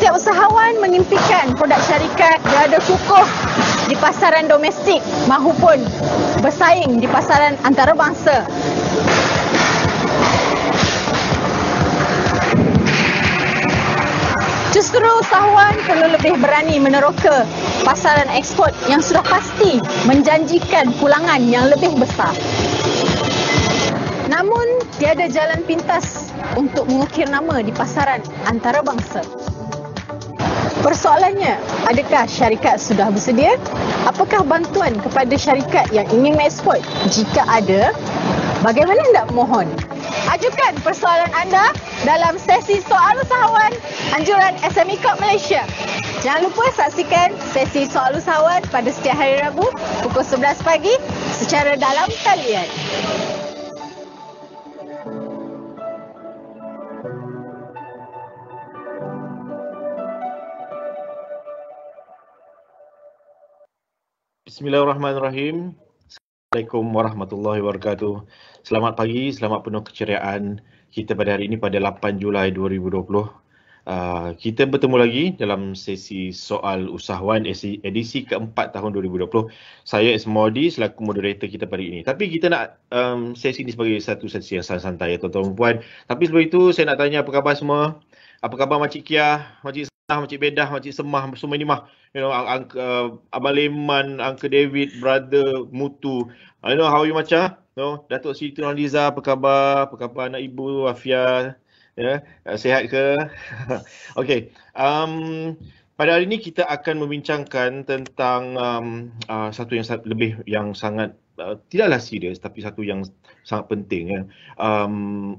Setiap usahawan mengimpikan produk syarikat berada kukuh di pasaran domestik mahupun bersaing di pasaran antarabangsa. Justru usahawan perlu lebih berani meneroka pasaran ekspor yang sudah pasti menjanjikan pulangan yang lebih besar. Namun, tiada jalan pintas untuk mengukir nama di pasaran antarabangsa. Persoalannya, adakah syarikat sudah bersedia? Apakah bantuan kepada syarikat yang ingin mengekspor? Jika ada, bagaimana hendak memohon? Ajukan persoalan anda dalam sesi soal usahawan anjuran SME Corp Malaysia. Jangan lupa saksikan sesi soal usahawan pada setiap hari Rabu pukul 11 pagi secara dalam talian. Bismillahirrahmanirrahim. Assalamualaikum warahmatullahi wabarakatuh. Selamat pagi, selamat penuh keceriaan kita pada hari ini pada 8 Julai 2020. Kita bertemu lagi dalam sesi soal usahawan edisi keempat tahun 2020. Saya Ismaudi selaku moderator kita pada ini. Tapi kita nak sesi ini sebagai satu sesi yang santai ya tuan-tuan dan puan. Tapi sebelum itu saya nak tanya apa khabar semua? Apa khabar Makcik Kia, Makcik Sanah, Makcik Bedah, Makcik Semah, semua ini mah. Abang Leman, Uncle David, Brother Mutu. How are you macam? Datuk Siti Nurhaliza, apa khabar? Apa khabar anak ibu, Afia? Sihat ke? Okey. Pada hari ini kita akan membincangkan tentang satu yang sangat tidaklah serius tapi satu yang sangat penting ya.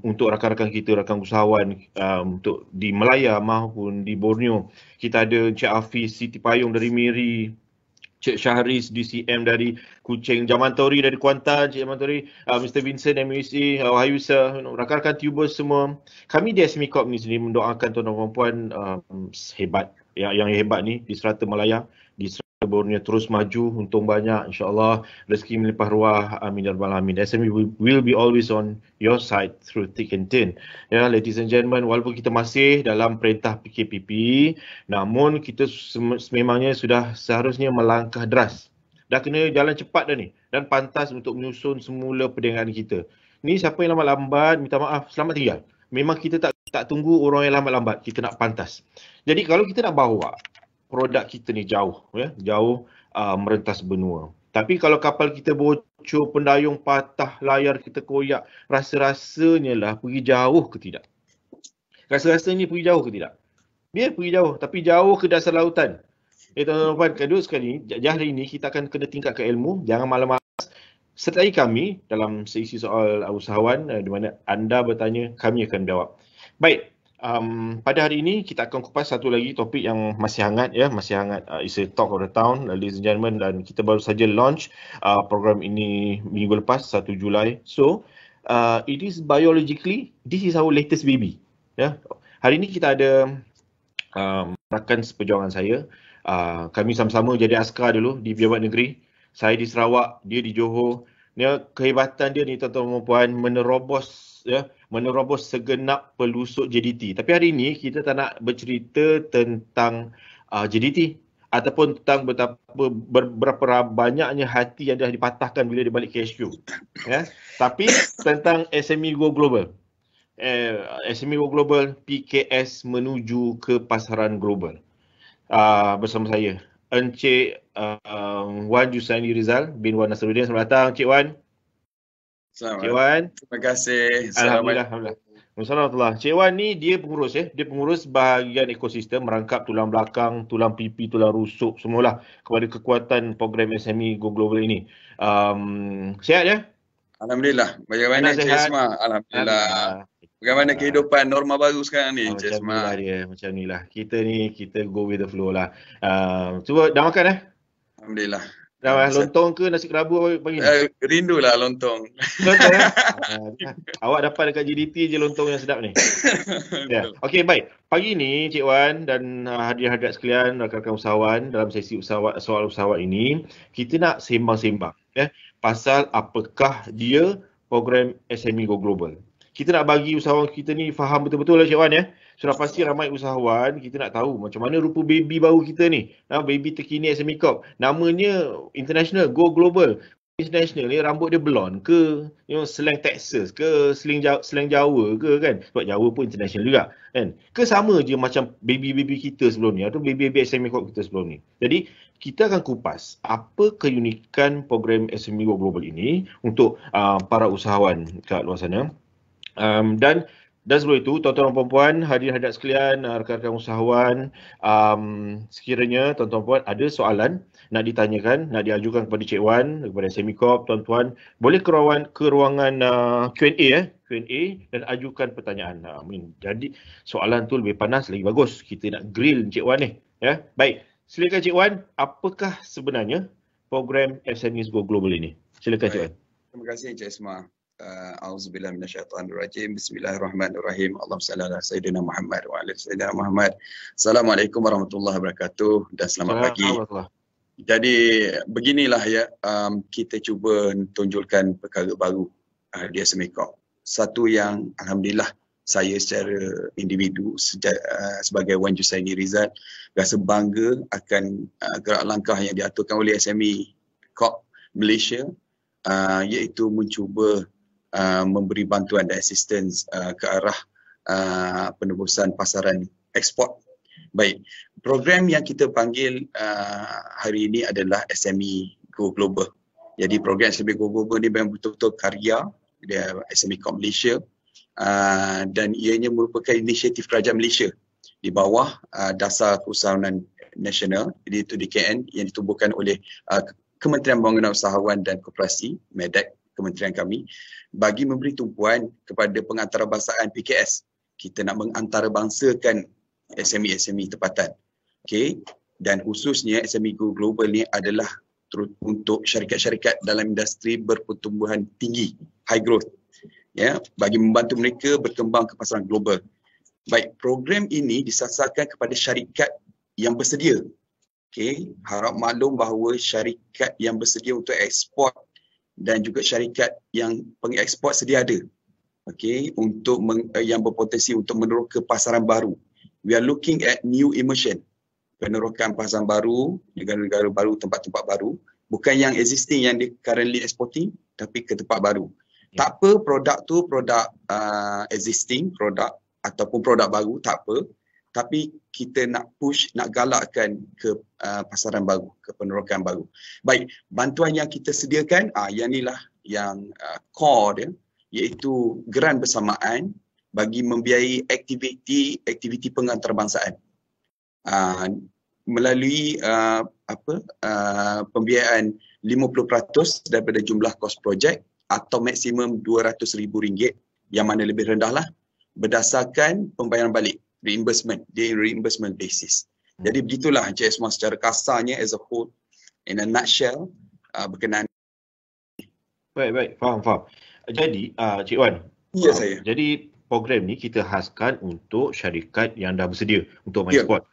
Untuk rakan-rakan kita, rakan usahawan untuk di Melaya maupun di Borneo. Kita ada Encik Hafiz Siti Payung dari Miri, Cik Syahriz DCM dari Kuching, Jamantori dari Kuantan, Cik Jamantori, Mr. Vincent MUSA, Wahyu Sir, rakan-rakan tubers semua. Kami di SME Corp ni sendiri mendoakan tuan-tuan dan puan hebat, yang hebat ni di Serata Melaya, di Serata Borneo terus maju, untung banyak, insya-Allah rezeki melimpah ruah, amin ya rabbal alamin. SME will be always on your side through thick and thin. Ya, ladies and gentlemen, walaupun kita masih dalam perintah PKPP, namun kita sememangnya sudah seharusnya melangkah deras. Dah kena jalan cepat dah ni dan pantas untuk menyusun semula perniagaan kita. Ni siapa yang lambat-lambat, minta maaf, selamat tinggal. Memang kita tak tunggu orang yang lambat-lambat, kita nak pantas. Jadi kalau kita nak bawa produk kita ni jauh, jauh merentas benua. Tapi kalau kapal kita bocor, pendayung patah, layar kita koyak, rasa-rasanya lah pergi jauh ke tidak? Rasa-rasanya pergi jauh ke tidak? Biar pergi jauh, tapi jauh ke dasar lautan. Tuan-tuan dan puan, kedua sekali, hari ini kita akan kena tingkatkan ilmu, jangan malas-malas. Sertai kami dalam sesi soal usahawan, di mana anda bertanya, kami akan jawab. Baik. Pada hari ini kita akan kupas satu lagi topik yang masih hangat ya, masih hangat. It's a talk of the town, ladies and gentlemen, dan kita baru saja launch program ini minggu lepas 1 Julai. So it is biologically, this is our latest baby. Ya. Hari ini kita ada rakan seperjuangan saya. Kami sama-sama jadi askar dulu di Pejabat Negeri. Saya di Sarawak, dia di Johor. Kehebatan dia ni tuan-tuan dan puan, menerobos segenap pelusuk JDT. Tapi hari ini kita tak nak bercerita tentang JDT ataupun tentang berapa banyaknya hati yang dah dipatahkan bila dia balik ke HQ. Ya. Tapi tentang SME Go Global. SME Go Global, PKS menuju ke pasaran global. Bersama saya Encik Wan Jusaini Rizal bin Wan Nasruddin. Selamat datang Encik Wan. Selamat. Cik Wan. Terima kasih. Alhamdulillah. Assalamualaikum. Cik Wan ni dia pengurus dia pengurus bahagian ekosistem, merangkap tulang belakang, tulang pipi, tulang rusuk semualah kepada kekuatan program SME Go Global ini. Sihat ya? Alhamdulillah. Bagaimana Cik Isma? Alhamdulillah. Bagaimana kehidupan norma baru sekarang ni Cik Isma? Macam ni lah. Kita go with the flow lah. Cuba dah makan Alhamdulillah. Dah lontong ke nasi kerabu pagi ni? Rindulah lontong. Lontong Awak dapat dekat JDT je lontong yang sedap ni. Ya. Okey, baik. Pagi ni Cik Wan dan hadirin-hadirat sekalian, rakan-rakan usahawan, dalam sesi soal usahawan ini, kita nak sembang-sembang pasal apakah dia program SME Go Global. Kita nak bagi usahawan kita ni faham betul-betul lah Cik Wan Sudah pasti ramai usahawan, kita nak tahu macam mana rupa baby baru kita ni. Baby terkini SME Corp. Namanya international, go global. International ni rambut dia blonde ke, slang Texas ke, slang Jawa ke kan. Sebab Jawa pun international juga kan. Ke sama je macam baby-baby kita sebelum ni atau baby-baby SME Corp kita sebelum ni. Jadi kita akan kupas apa keunikan program SME Go Global ini untuk para usahawan kat luar sana. Dan sebelum itu, tuan-tuan dan puan-puan, hadirin-hadirat sekalian, rakan-rakan usahawan, sekiranya tuan-tuan dan puan ada soalan nak ditanyakan, nak diajukan kepada Cik Wan, kepada SME Corp, tuan-tuan, boleh ke ruangan Q&A dan ajukan pertanyaan. Jadi soalan tu lebih panas, lagi bagus. Kita nak grill Cik Wan ni. Ya, baik. Silakan Cik Wan, apakah sebenarnya program SME Go Global ini? Silakan Cik Wan. Terima kasih Encik Isma. Auzubillahi minasyaitanirrajim. Bismillahirrahmanirrahim. Allahumma salli ala sayyidina Muhammad wa ala sayyidina Muhammad. Assalamualaikum warahmatullahi wabarakatuh dan selamat pagi. Jadi beginilah ya, kita cuba tunjulkan perkara baru di SME Corp. Satu yang alhamdulillah saya secara individu sebagai Wan Jusaini Rizal rasa bangga akan gerak langkah yang diaturkan oleh SME Corp Malaysia, iaitu mencuba memberi bantuan dan assistance ke arah penebusan pasaran ekspor. Baik, program yang kita panggil hari ini adalah SME Go Global. Jadi program SME Go Global ni memang betul-betul karya dia SME Corp Malaysia, dan ianya merupakan inisiatif kerajaan Malaysia di bawah Dasar Keusahawanan Nasional, iaitu DKN, yang ditubuhkan oleh Kementerian Pembangunan Usahawan dan Koperasi, MEDAK, kementerian kami, bagi memberi tumpuan kepada pengantarabangsaaan PKS. Kita nak mengantarabangsakan SME tempatan. Okey, dan khususnya SME Go Global ni adalah untuk syarikat-syarikat dalam industri berpertumbuhan tinggi, high growth, ya, bagi membantu mereka berkembang ke pasaran global. Baik, program ini disasarkan kepada syarikat yang bersedia. Okey, harap maklum bahawa syarikat yang bersedia untuk ekspor dan juga syarikat yang pengekspor sedia ada. Okey, untuk yang berpotensi untuk meneroka pasaran baru. We are looking at new immersion. Penerokan pasaran baru, negara-negara baru, tempat-tempat baru, bukan yang existing yang di currently exporting, tapi ke tempat baru. Tak apa produk tu produk existing, produk ataupun produk baru, tak apa. Tapi kita nak push, nak galakkan ke pasaran baru, ke penerokan baru. Baik, bantuan yang kita sediakan, yang inilah yang core dia, iaitu geran bersamaan bagi membiayai aktiviti pengantarbangsaan. Melalui pembiayaan 50% daripada jumlah kos projek atau maksimum RM200,000, yang mana lebih rendah lah, berdasarkan pembayaran balik, reimbursement basis. Jadi begitulah Encik Isma secara kasarnya as a whole, in a nutshell, berkenaan. Baik, faham. Jadi Cik Wan, ya saya. Jadi program ni kita khaskan untuk syarikat yang dah bersedia untuk mengeksport.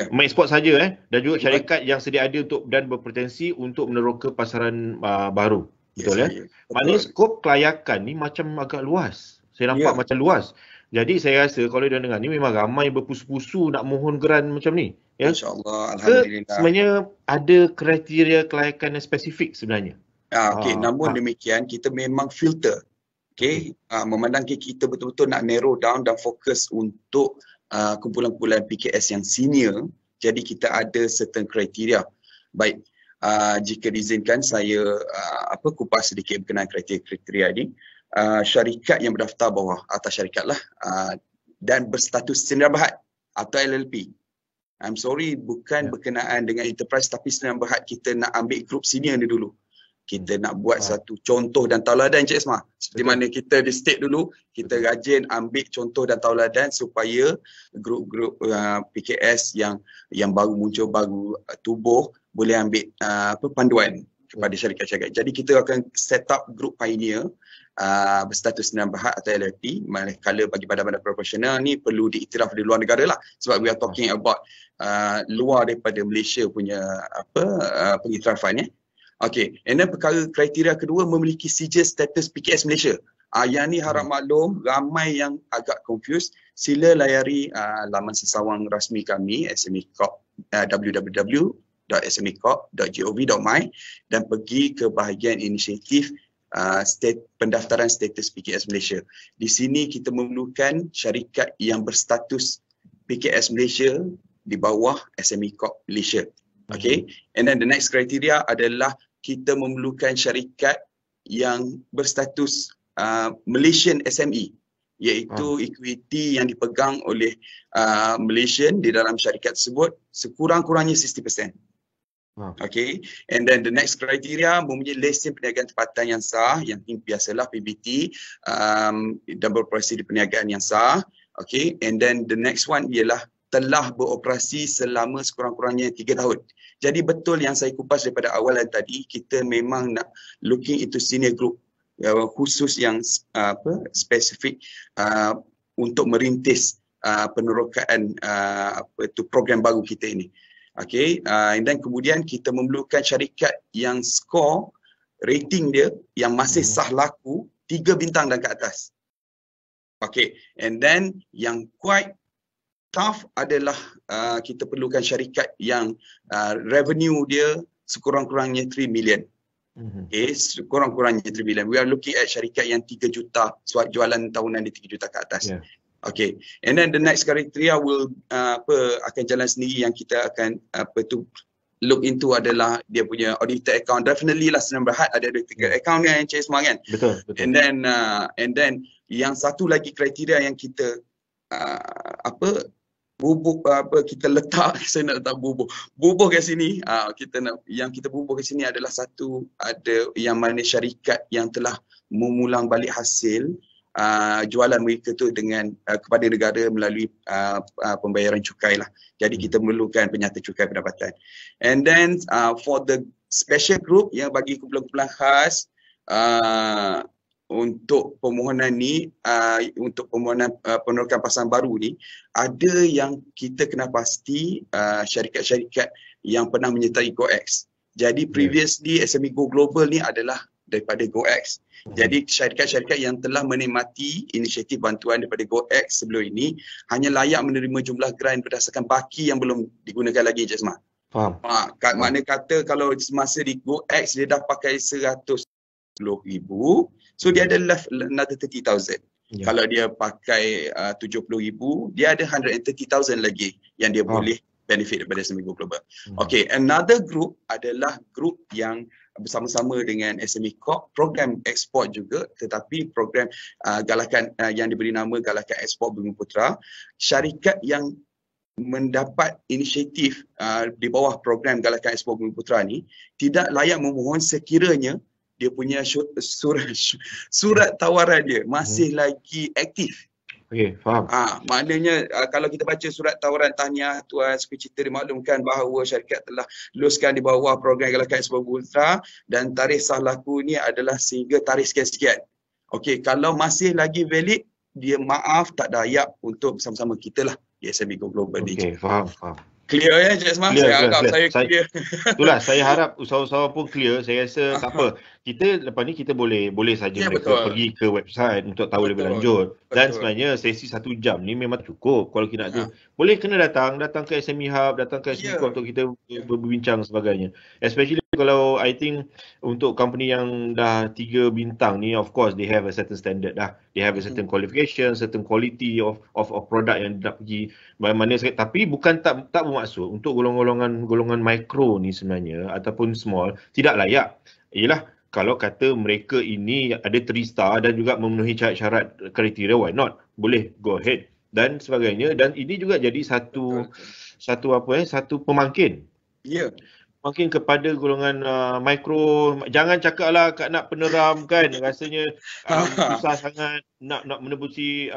Mengeksport saja dan juga syarikat yang sedia ada untuk dan berpotensi untuk meneroka pasaran baru. Betul ya? Maknanya skop kelayakan ni macam agak luas. Saya nampak macam luas. Jadi saya rasa kalau dia dengar ni memang ramai berpusu-pusu nak mohon geran macam ni. Ya? InsyaAllah, alhamdulillah. Sebenarnya ada kriteria kelayakan yang spesifik sebenarnya. Okey, namun demikian kita memang filter. Okey, memandangkan kita betul-betul nak narrow down dan fokus untuk kumpulan-kumpulan PKS yang senior, jadi kita ada certain kriteria. Baik, jika diizinkan saya kupas sedikit berkenaan kriteria ini. Syarikat yang berdaftar bawah atas syarikat lah, dan berstatus sendirian berhad atau LLP. I'm sorry, bukan berkenaan dengan enterprise, tapi sendirian berhad kita nak ambil grup senior ni dulu. Kita nak buat satu contoh dan tauladan Encik Isma. Seperti mana kita di state dulu, kita rajin ambil contoh dan tauladan supaya grup-grup PKS yang baru muncul, baru tubuh, boleh ambil panduan kepada syarikat-syarikat. Jadi kita akan set up grup pioneer berstatus sendirian berhad atau LLP, manakala bagi badan-badan profesional ni perlu diiktiraf di luar negara lah, sebab we are talking about luar daripada Malaysia punya pengiktirafan ya. Okey, and then perkara kriteria kedua, memiliki sijil status PKS Malaysia. Yang ni harap maklum, ramai yang agak confused. sila layari laman sesawang rasmi kami SME Corp, www.smecorp.gov.my, dan pergi ke bahagian inisiatif pendaftaran status PKS Malaysia. Di sini kita memerlukan syarikat yang berstatus PKS Malaysia di bawah SME Corp Malaysia. Okay, and then the next criteria adalah kita memerlukan syarikat yang berstatus Malaysian SME, iaitu equity yang dipegang oleh Malaysian di dalam syarikat tersebut sekurang-kurangnya 60%. Okay, and then the next criteria mempunyai lesen perniagaan tempatan yang sah, yang biasalah PBT, dan beroperasi di perniagaan yang sah. Okay, and then the next one ialah telah beroperasi selama sekurang-kurangnya 3 tahun. Jadi betul yang saya kupas daripada awalan tadi, kita memang nak looking into senior group khusus yang spesifik untuk merintis penerokaan program baru kita ini. Okay, dan kemudian kita memerlukan syarikat yang skor rating dia yang masih sah laku 3 bintang dan ke atas. Okay, and then yang quite tough adalah kita perlukan syarikat yang revenue dia sekurang-kurangnya 3 million. Okay, sekurang-kurangnya 3 million. We are looking at syarikat yang 3 juta, jualan tahunan dia 3 juta ke atas. Okay, and then the next criteria will akan jalan sendiri, yang kita akan look into adalah dia punya audited account. Definitely lah Senang Berhad ada audited account yang Encik Ismail kan. Betul. And then yang satu lagi kriteria yang kita kita letak, saya nak letak bubuh kat sini. Yang kita bubuh kat sini adalah satu, ada yang mana syarikat yang telah mengulang balik hasil jualan mereka tu dengan kepada negara melalui pembayaran cukai lah. Jadi kita memerlukan penyata cukai pendapatan. And then for the special group yang bagi kumpulan-kumpulan khas, untuk permohonan ni, untuk permohonan penerokan pasaran baru ni, ada yang kita kena pasti syarikat-syarikat yang pernah menyertai GoX. Jadi previously SME Go Global ni adalah daripada GoX. Jadi syarikat-syarikat yang telah menikmati inisiatif bantuan daripada GoX sebelum ini hanya layak menerima jumlah grant berdasarkan baki yang belum digunakan lagi, Encik Ismail. Faham. Makna kata kalau semasa di GoX dia dah pakai 110,000, so dia ada left another 30,000. Kalau dia pakai 70,000, dia ada 130,000 lagi yang dia boleh benefit daripada SME Go Global. Okay, another group adalah group yang bersama-sama dengan SME Corp, program ekspor juga, tetapi program galakan yang diberi nama Galakan Ekspor Bumiputera. Syarikat yang mendapat inisiatif di bawah program Galakan Ekspor Bumiputera ni tidak layak memohon sekiranya dia punya surat tawaran dia masih lagi aktif. Okey, faham. Maknanya kalau kita baca surat tawaran tahniah Tuan Sukcita dimaklumkan bahawa syarikat telah luluskan di bawah program Galakan Ekspor Bumiputera dan tarikh sah laku ni adalah sehingga tarikh sekian-sekian. Okey, kalau masih lagi valid, dia maaf tak layak untuk bersama-sama kita lah di SME Go Global ni. Okey, faham. Clear ya Encik Ismail? Saya harap saya clear. Itulah, saya harap usaha-usaha pun clear. Saya rasa tak apa. Kita lepas ni kita boleh saja pergi ke website untuk tahu lebih lanjut. Dan sebenarnya sesi 1 jam ni memang cukup. Kalau kita nak tu, boleh kena datang ke SME Hub, datang ke SME Corp untuk kita berbincang sebagainya. Especially kalau I think untuk company yang dah 3 bintang ni, of course they have a certain standard dah. They have a certain qualification, certain quality of product yang nak pergi mana sekali. Tapi bukan tak bermaksud untuk golongan micro ni sebenarnya ataupun small tidak layak. Ialah kalau kata mereka ini ada 3 star dan juga memenuhi syarat kriteria, why not? Boleh go ahead dan sebagainya. Dan ini juga jadi satu pemangkin. Ya. Makin kepada golongan mikro. Jangan cakaplah nak peneram kan, rasanya susah sangat nak menembusi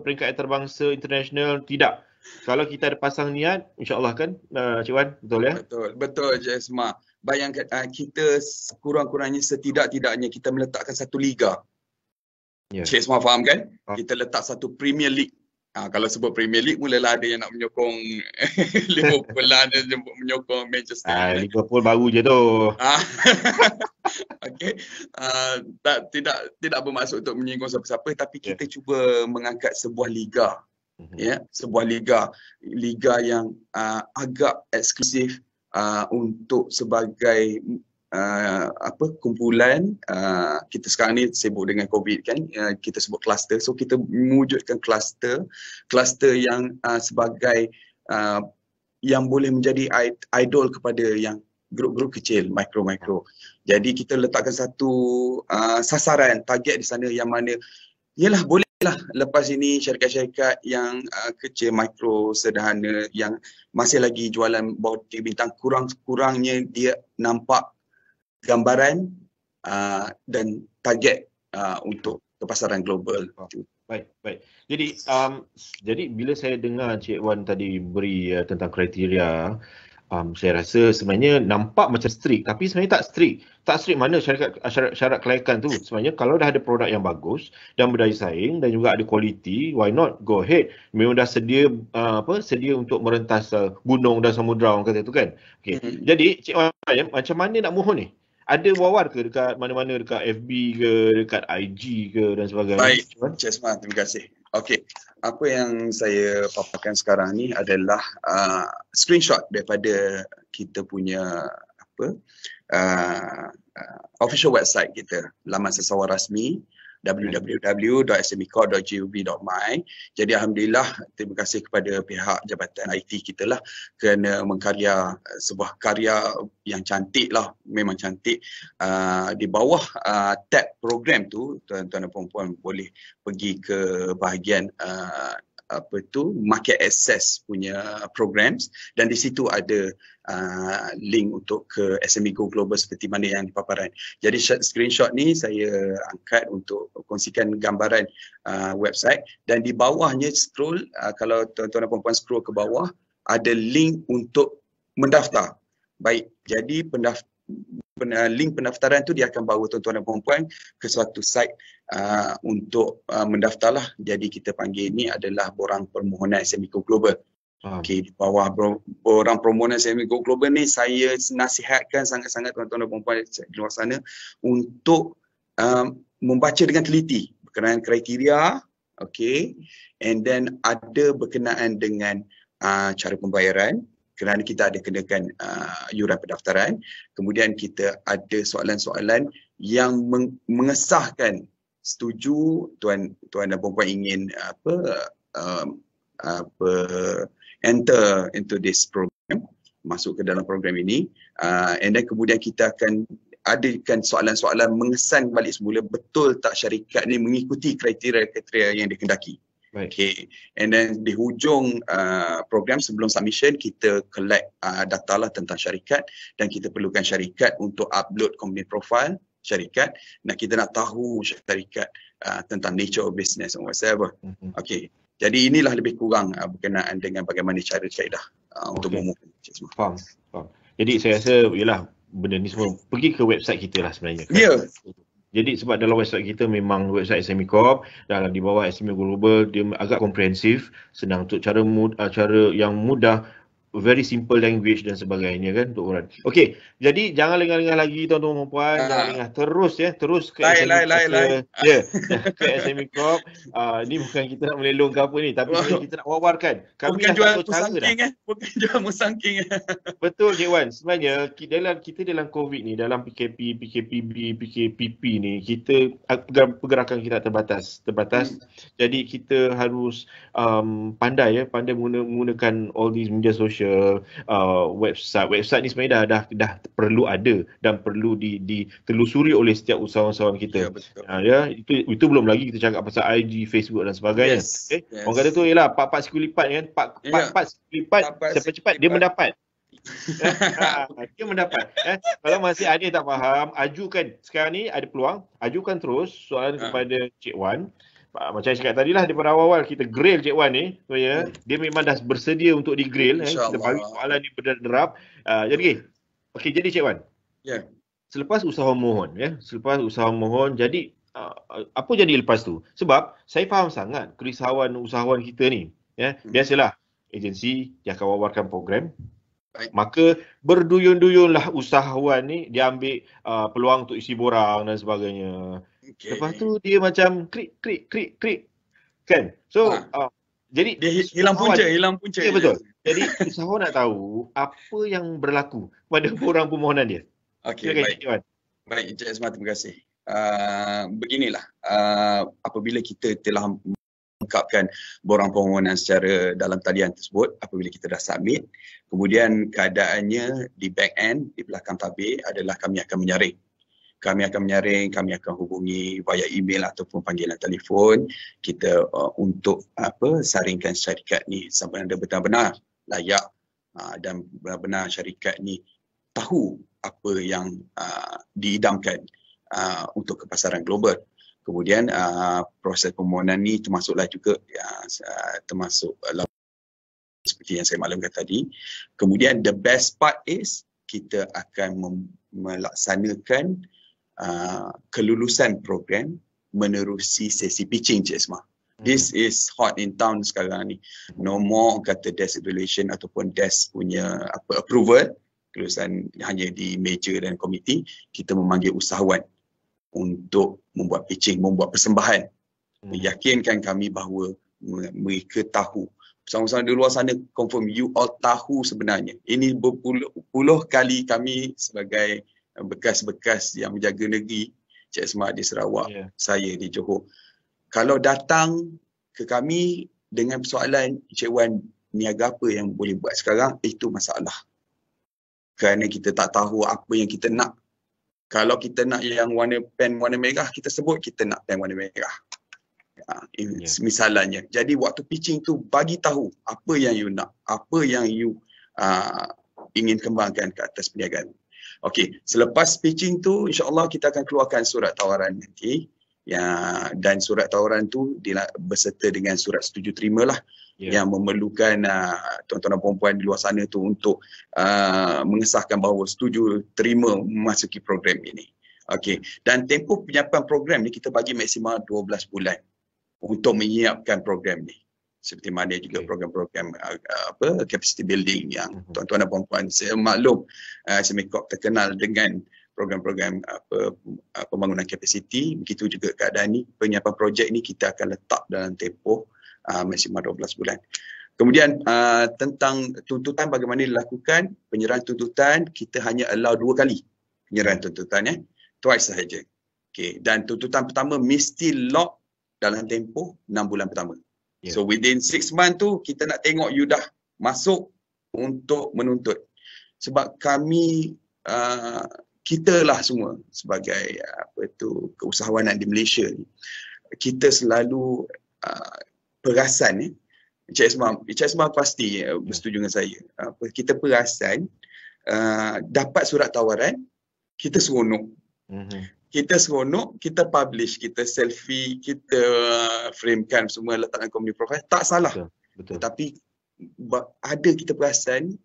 peringkat antarabangsa international. Tidak. Kalau kita ada pasang niat, insya-Allah kan Cik Wan, betul ya? Betul Encik Ismail. Bayangkan kita kurang-kurangnya setidak-tidaknya kita meletakkan satu liga. Encik Ismail faham kan? Kita letak satu Premier League. Kalau sebut Premier League, mulalah ada yang nak menyokong Liverpool lah, ada yang menyokong Manchester United. Liverpool baru je tu. Okey. Tidak bermaksud untuk menyinggung siapa-siapa, tapi kita cuba mengangkat sebuah liga Ya, sebuah liga yang agak eksklusif untuk sebagai kumpulan. Kita sekarang ni sibuk dengan COVID kan, kita sebut kluster. So kita mewujudkan kluster yang sebagai yang boleh menjadi idol kepada yang grup-grup kecil, mikro. Jadi kita letakkan satu sasaran, target di sana yang mana yalah bolehlah lepas ini syarikat-syarikat yang kecil, mikro, sederhana yang masih lagi jualan bawah 3 bintang, kurang-kurangnya dia nampak gambaran dan target untuk kepasaran global. Baik. Jadi bila saya dengar Cik Wan tadi beri tentang kriteria, saya rasa sebenarnya nampak macam strict, tapi sebenarnya tak strict. Tak strict mana syarat kelayakan tu. Sebenarnya kalau dah ada produk yang bagus dan berdaya saing dan juga ada kualiti, why not go ahead. Memang dah sedia untuk merentas gunung dan samudra, orang kata tu kan. Okey. Jadi Cik Wan, macam mana nak mohon ni? Ada wawar ke dekat mana-mana, dekat FB ke, dekat IG ke dan sebagainya? Baik, Cik Ismail, terima kasih. Okey, apa yang saya paparkan sekarang ni adalah screenshot daripada kita punya official website kita, laman sesawar rasmi www.smecorp.gov.my. Jadi alhamdulillah, terima kasih kepada pihak Jabatan IT kita lah kerana mengkarya sebuah karya yang cantik lah, memang cantik. Di bawah tab program tu, tuan-tuan dan puan-puan boleh pergi ke bahagian market access punya programs, dan di situ ada link untuk ke SME Go Global seperti mana yang dipaparan. Jadi screenshot ni saya angkat untuk kongsikan gambaran website, dan di bawahnya scroll, kalau tuan-tuan dan puan-puan scroll ke bawah, ada link untuk mendaftar. Baik, jadi link pendaftaran tu dia akan bawa tuan-tuan dan puan-puan ke suatu site untuk mendaftarlah. Jadi kita panggil ini adalah borang permohonan SME Go Global. Okey, di bawah borang permohonan SME Go Global ni saya nasihatkan sangat-sangat tuan-tuan dan puan-puan di luar sana untuk membaca dengan teliti berkenaan kriteria, okey, and then ada berkenaan dengan cara pembayaran, kerana kita ada kenakan yuran pendaftaran. Kemudian kita ada soalan-soalan yang mengesahkan setuju tuan dan puan-puan ingin enter into this program, masuk ke dalam program ini, and then kemudian kita akan adakan soalan-soalan mengesan balik semula betul tak syarikat ni mengikuti kriteria yang dikehendaki. Okay, and then di hujung program sebelum submission kita collect data lah tentang syarikat, dan kita perlukan syarikat untuk upload company profile syarikat. Kita nak tahu syarikat tentang nature of business and whatever. Okay, jadi inilah lebih kurang berkenaan dengan bagaimana cara Syahidah untuk memohon. Faham. Jadi saya rasa yalah benda ni semua pergi ke website kita lah sebenarnya kan? Ya. Jadi sebab dalam website kita memang website SME Corp, dalam di bawah SME Global, dia agak komprehensif, senang untuk cara yang mudah, very simple language dan sebagainya kan untuk orang. Okey, jadi jangan lengah-lengah lagi tuan-tuan dan puan, jangan lengah, terus ke ke SME Corp. Ni bukan kita nak melelong ke apa ni, tapi kita nak wawarkan. Kami bukan jual musangking bukan jual musangking. Betul Cik Wan, sebenarnya kita dalam COVID ni, dalam PKP, PKPB, PKPP ni, kita pergerakan kita terbatas. Jadi kita harus pandai menggunakan all these media sosial, website ni sebenarnya dah perlu ada dan perlu ditelusuri oleh setiap usahawan-usahawan kita. Ya, itu belum lagi kita cakap pasal IG, Facebook dan sebagainya. Orang kata tu ialah pak sikit lipat kan, pak sikit lipat cepat-cepat dia mendapat. Dia mendapat. Kalau masih ada yang tak faham, ajukan. Sekarang ni ada peluang, ajukan terus soalan kepada Cik Wan. Macam saya cakap tadi lah, daripada awal kita grill Cik Wan ni, dia memang dah bersedia untuk di-grill. Kita bagi soalan ni berderap. Jadi Cik Wan, selepas usaha mohon, jadi apa jadi lepas tu? Sebab saya faham sangat kerisauan usahawan kita ni. Biasalah, agensi dia akan wawarkan program. Maka berduyun-duyunlah usahawan ni dia ambil peluang untuk isi borang dan sebagainya. Lepas tu dia macam krik kan. So Jadi dia hilang punca. Ya, betul. Jadi usahawan nak tahu apa yang berlaku pada borang permohonan dia. Okey, Silakan, baik. Encik Wan. Baik, Encik Azman, terima kasih. Beginilah, apabila kita telah mengungkapkan borang permohonan secara dalam talian tersebut, apabila kita dah submit, kemudian keadaannya di back end, di belakang tabir adalah kami akan menyaring. Kami akan hubungi via email ataupun panggilan telefon kita untuk saringkan syarikat ni sampai ada benar-benar layak dan benar-benar syarikat ni tahu apa yang diidamkan untuk kepasaran global. Kemudian proses permohonan ni termasuklah juga termasuk seperti yang saya maklumkan tadi. Kemudian the best part is kita akan melaksanakan kelulusan program menerusi sesi pitching, Cik Esma. This is hot in town sekarang ni. No more kata desk evaluation ataupun desk punya approval, kelulusan hanya di meja dan komiti. Kita memanggil usahawan untuk membuat pitching, membuat persembahan. Meyakinkan kami bahawa mereka tahu. Sama-sama di luar sana confirm you all tahu sebenarnya. Ini berpuluh kali kami sebagai bekas-bekas yang menjaga negeri, Cik Esma di Sarawak, saya di Johor. Kalau datang ke kami dengan persoalan, Cik Wan, niaga apa yang boleh buat sekarang, itu masalah. Kerana kita tak tahu apa yang kita nak. Kalau kita nak yang pen warna merah, kita sebut kita nak pen warna merah. Misalnya. Jadi waktu pitching tu bagi tahu apa yang you nak, apa yang you ingin kembangkan ke atas perniagaan. Okey, selepas pitching tu insya-Allah kita akan keluarkan surat tawaran nanti. Dan surat tawaran tu berserta dengan surat setuju terima lah yang memerlukan tuan-tuan dan puan-puan di luar sana tu untuk mengesahkan bahawa setuju terima memasuki program ini. Okey, dan tempoh penyiapan program ni kita bagi maksimal 12 bulan untuk menyiapkan program ni. Seperti mana juga program-program capacity building yang tuan-tuan dan puan-puan saya maklum Sembcorp terkenal dengan program-program pembangunan kapasiti. Begitu juga keadaan ni, penyiapan projek ni kita akan letak dalam tempoh maksimal 12 bulan. Kemudian tentang tuntutan bagaimana dilakukan, penyerahan tuntutan kita hanya allow 2 kali penyerahan tuntutan, twice sahaja. Okay. Dan tuntutan pertama mesti lock dalam tempoh 6 bulan pertama. So within 6 months tu kita nak tengok you dah masuk untuk menuntut. Sebab kami kita lah semua sebagai keusahawanan di Malaysia ni, kita selalu perasan Encik Esma pasti bersetuju dengan saya. Kita perasan dapat surat tawaran, kita seronok. Kita seronok, kita publish, kita selfie, kita framekan semua, letak dalam community profile. Tak salah. Betul. Tapi ada kita perasan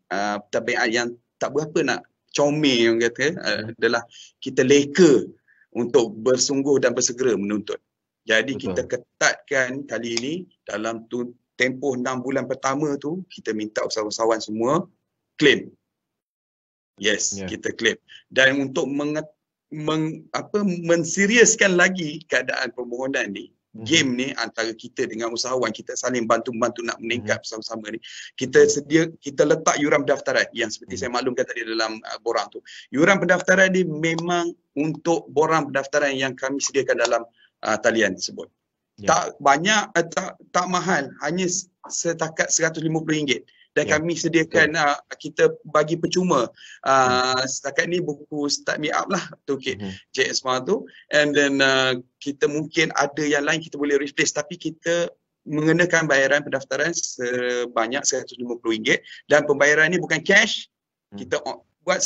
tabiat yang tak berapa nak comel yang kata adalah kita leka untuk bersungguh dan bersegera menuntut. Jadi kita ketatkan kali ini dalam tempoh 6 bulan pertama tu kita minta usahawan semua claim. Kita claim. Dan untuk menseriuskan lagi keadaan permohonan ni, game ni antara kita dengan usahawan, kita saling bantu-bantu nak meningkat bersama-sama ni. Kita letak yuran pendaftaran yang seperti saya maklumkan tadi dalam borang tu. Yuran pendaftaran ni memang untuk borang pendaftaran yang kami sediakan dalam talian tersebut. Tak banyak, tak mahal, hanya setakat RM150. Dan kami sediakan kita bagi percuma setakat ni buku Start Me Up lah tu Cik Esma tu, and then kita mungkin ada yang lain kita boleh replace, tapi kita mengenakan bayaran pendaftaran sebanyak RM150 dan pembayaran ni bukan cash, kita buat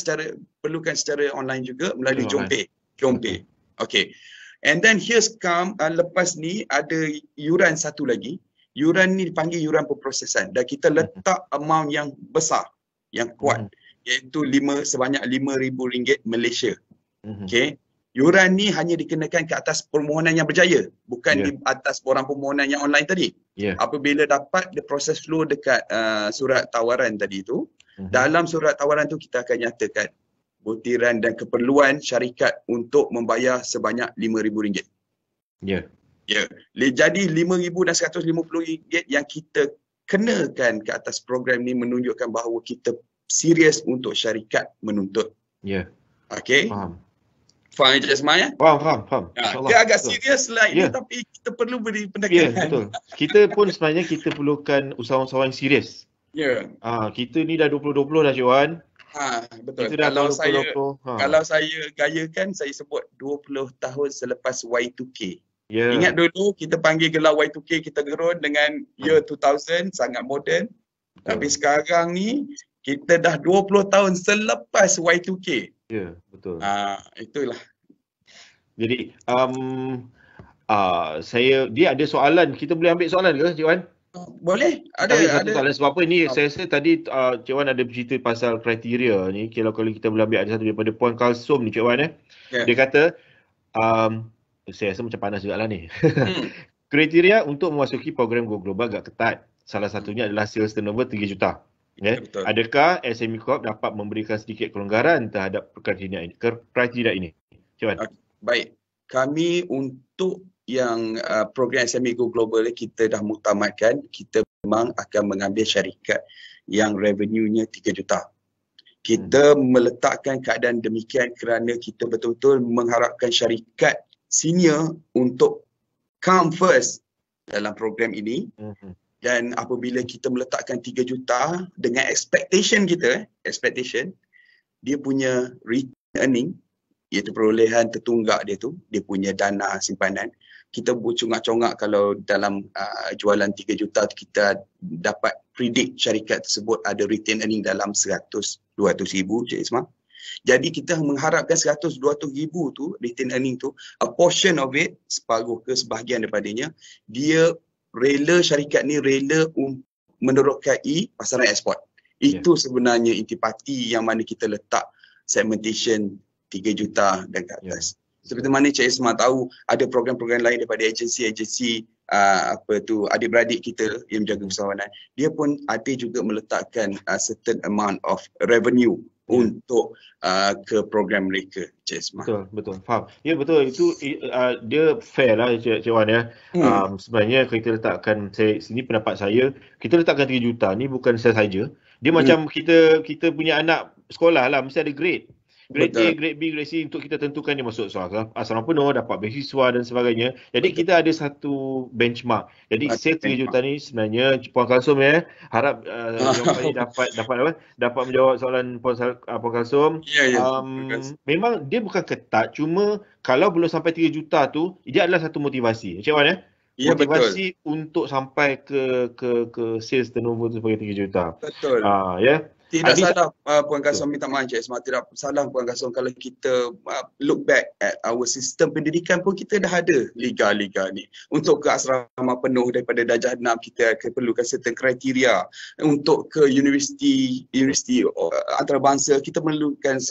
perlukan secara online juga melalui JomPay. Okay, and then here's lepas ni ada yuran satu lagi. Yuran ni dipanggil yuran perprosesan dan kita letak amount yang besar, yang kuat, iaitu sebanyak RM5,000 Malaysia. Okay. Yuran ni hanya dikenakan ke atas permohonan yang berjaya, bukan di atas borang permohonan yang online tadi. Apabila dapat the process flow dekat surat tawaran tadi tu, dalam surat tawaran tu kita akan nyatakan butiran dan keperluan syarikat untuk membayar sebanyak RM5,000. Ya, jadi RM5,000 dan RM150 yang kita kenakan ke atas program ni menunjukkan bahawa kita serius untuk syarikat menuntut. Ya. Okey. Faham. Faham Encik Ismail ya? Faham. Dia agak serius slide ni tapi kita perlu beri pendekatan. Ya, betul. Kita pun sebenarnya kita perlukan usahawan-usahawan serius. Ya. Kita ni dah 2020 dah Cik Wan. Betul. Kita dah Kalau saya gayakan, saya sebut 20 tahun selepas Y2K. Yeah. Ingat dulu kita panggil gelar Y2K, kita gerun dengan year 2000, sangat moden. Tapi sekarang ni kita dah 20 tahun selepas Y2K. Ya, betul. Itulah. Jadi dia ada soalan, kita boleh ambil soalan ke Cik Wan? Boleh. Ada soalan sebab apa ni saya rasa tadi Cik Wan ada bercerita pasal kriteria ni. Kalau kita boleh ambil ada satu daripada Puan Kalsum ni Cik Wan Dia kata saya rasa macam panas juga lah ni. Kriteria untuk memasuki program Go Global agak ketat. Salah satunya adalah sales turnover 3 juta. Adakah SME Corp dapat memberikan sedikit kelonggaran terhadap kriteria ini? Cik Wan. Baik. Kami untuk yang program SME Go Global kita dah muktamadkan, kita memang akan mengambil syarikat yang revenue-nya 3 juta. Kita meletakkan keadaan demikian kerana kita betul-betul mengharapkan syarikat senior untuk come first dalam program ini. Dan apabila kita meletakkan 3 juta dengan expectation kita, dia punya return earning, iaitu perolehan tertunggak dia punya dana simpanan. Kita congak-congak kalau dalam jualan 3 juta kita dapat predict syarikat tersebut ada return earning dalam 100-200 ribu Cik Ismail. Jadi kita mengharapkan 100-200 ribu tu return earning tu, a portion of it, separuh ke sebahagian daripadanya, dia rela, syarikat ni rela menerokai pasaran ekspor. Itu sebenarnya intipati yang mana kita letak segmentation 3 juta dan ke atas. Seperti mana Cik Ismail tahu, ada program-program lain daripada agensi adik-beradik kita yang menjaga usahawanan. Dia pun ada juga meletakkan certain amount of revenue untuk ke program mereka, Cik Ismail. Betul. Faham. Ya betul, itu dia fair lah Cik Wan ya. Sebenarnya kita letakkan, sini pendapat saya, kita letakkan 3 juta ni bukan sahaja. Dia macam kita punya anak sekolah lah, mesti ada grade. Grade A, grade B, grade C untuk kita tentukan dia masuk asrama penuh, dapat beasiswa dan sebagainya. Jadi kita ada satu benchmark. Jadi saya 3 juta ni sebenarnya Puan Kalsum harap jawapan ni dapat menjawab soalan Puan Kalsum. Memang dia bukan ketat, cuma kalau belum sampai 3 juta tu, dia adalah satu motivasi. Cik Wan motivasi untuk sampai ke sales turnover tu sebagai 3 juta. Betul. Tidak salah Puan Kalsum, minta maaf Cik Ismail, tidak salah Puan Kalsum kalau kita look back at our sistem pendidikan pun kita dah ada liga-liga ni. Untuk ke asrama penuh daripada darjah 6 kita akan perlukan certain kriteria. Untuk ke universiti antarabangsa kita perlukan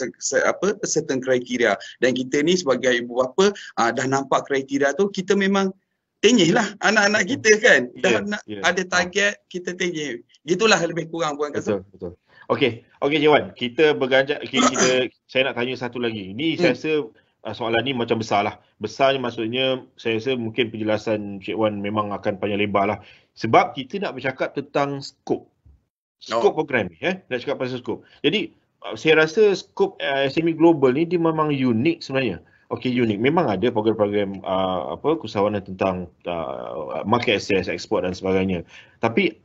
certain kriteria. Dan kita ni sebagai ibu bapa dah nampak kriteria tu, kita memang tenyih lah anak-anak kita kan. Ada target, kita tenyih. Gitulah lebih kurang Puan Kalsum. Betul. Okey Cik Wan, kita berganjak, saya nak tanya satu lagi. Ni saya rasa soalan ni macam besar lah. Besarnya maksudnya saya rasa mungkin penjelasan Cik Wan memang akan panjang lebar lah. Sebab kita nak bercakap tentang skop program ni. Nak cakap pasal skop. Jadi saya rasa skop SME Global ni dia memang unik sebenarnya. Unik. Memang ada program-program usahawanan tentang market access, ekspor dan sebagainya. Tapi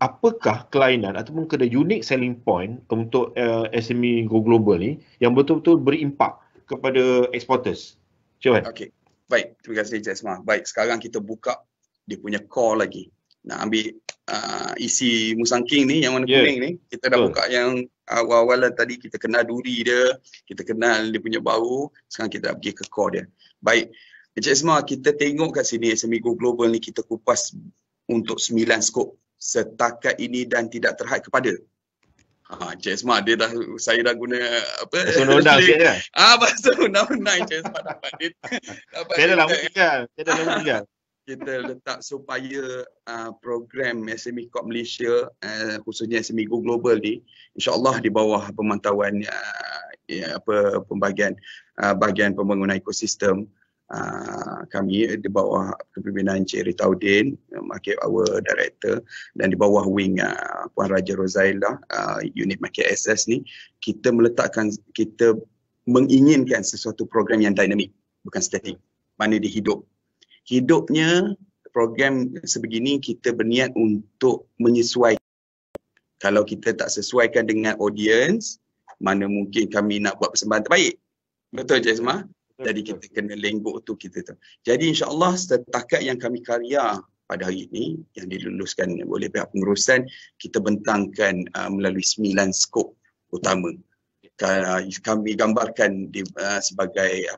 apakah kelainan ataupun kena unique selling point untuk SME Go Global ni yang betul-betul berimpak kepada exporters? Cik Wan. Okey. Baik, terima kasih Cik Ismail. Baik, sekarang kita buka dia punya core lagi. Nak ambil isi Musang King ni yang warna kuning ni, kita dah buka yang awal-awalan tadi, kita kenal duri dia, kita kenal dia punya bau, sekarang kita dah pergi ke core dia. Baik, Cik Ismail, kita tengok kat sini SME Go Global ni kita kupas untuk 9 skop setakat ini dan tidak terhad kepada. Cik Ismail, saya dah guna bahasa undang-undang sikit kan? Bahasa undang-undang Cik Ismail dapat. Saya dah lama tinggal. Kita letak supaya program SME Corp Malaysia, khususnya SME Go Global ni, insya-Allah di bawah pemantauan bahagian pembangunan ekosistem, kami di bawah kepimpinan Encik Ritaudin, Market Power Director, dan di bawah wing Puan Raja Rozaila, unit Market Access ni, kita menginginkan sesuatu program yang dinamik, bukan statik. Mana dia hidup. Hidupnya program sebegini kita berniat untuk menyesuaikan. Kalau kita tak sesuaikan dengan audience, mana mungkin kami nak buat persembahan terbaik. Betul Cik Ismah? Jadi kita kena lenggok tu kita tu. Jadi insya-Allah setakat yang kami karya pada hari ini yang diluluskan oleh pihak pengurusan, kita bentangkan melalui 9 skop utama. Kami gambarkan sebagai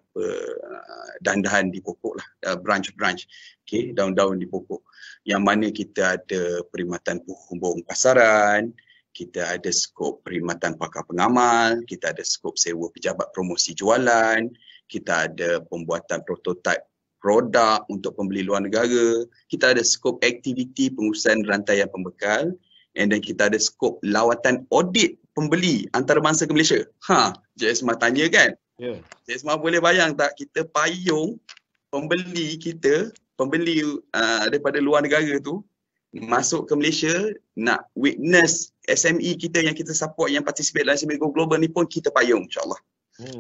dahan-dahan di pokok lah, branch-branch, okay, daun-daun di pokok. Yang mana kita ada perkhidmatan penghubung pasaran, kita ada skop perkhidmatan pakar pengamal, kita ada skop sewa pejabat promosi jualan, kita ada pembuatan prototipe produk untuk pembeli luar negara, kita ada skop aktiviti pengurusan rantaian pembekal, and then kita ada skop lawatan audit pembeli antarabangsa ke Malaysia. Cik Ismah tanya kan? Yeah. Cik Ismah boleh bayang tak kita payung pembeli daripada luar negara tu masuk ke Malaysia nak witness SME kita yang kita support yang participate dalam SME Go Global ni pun kita payung insyaAllah.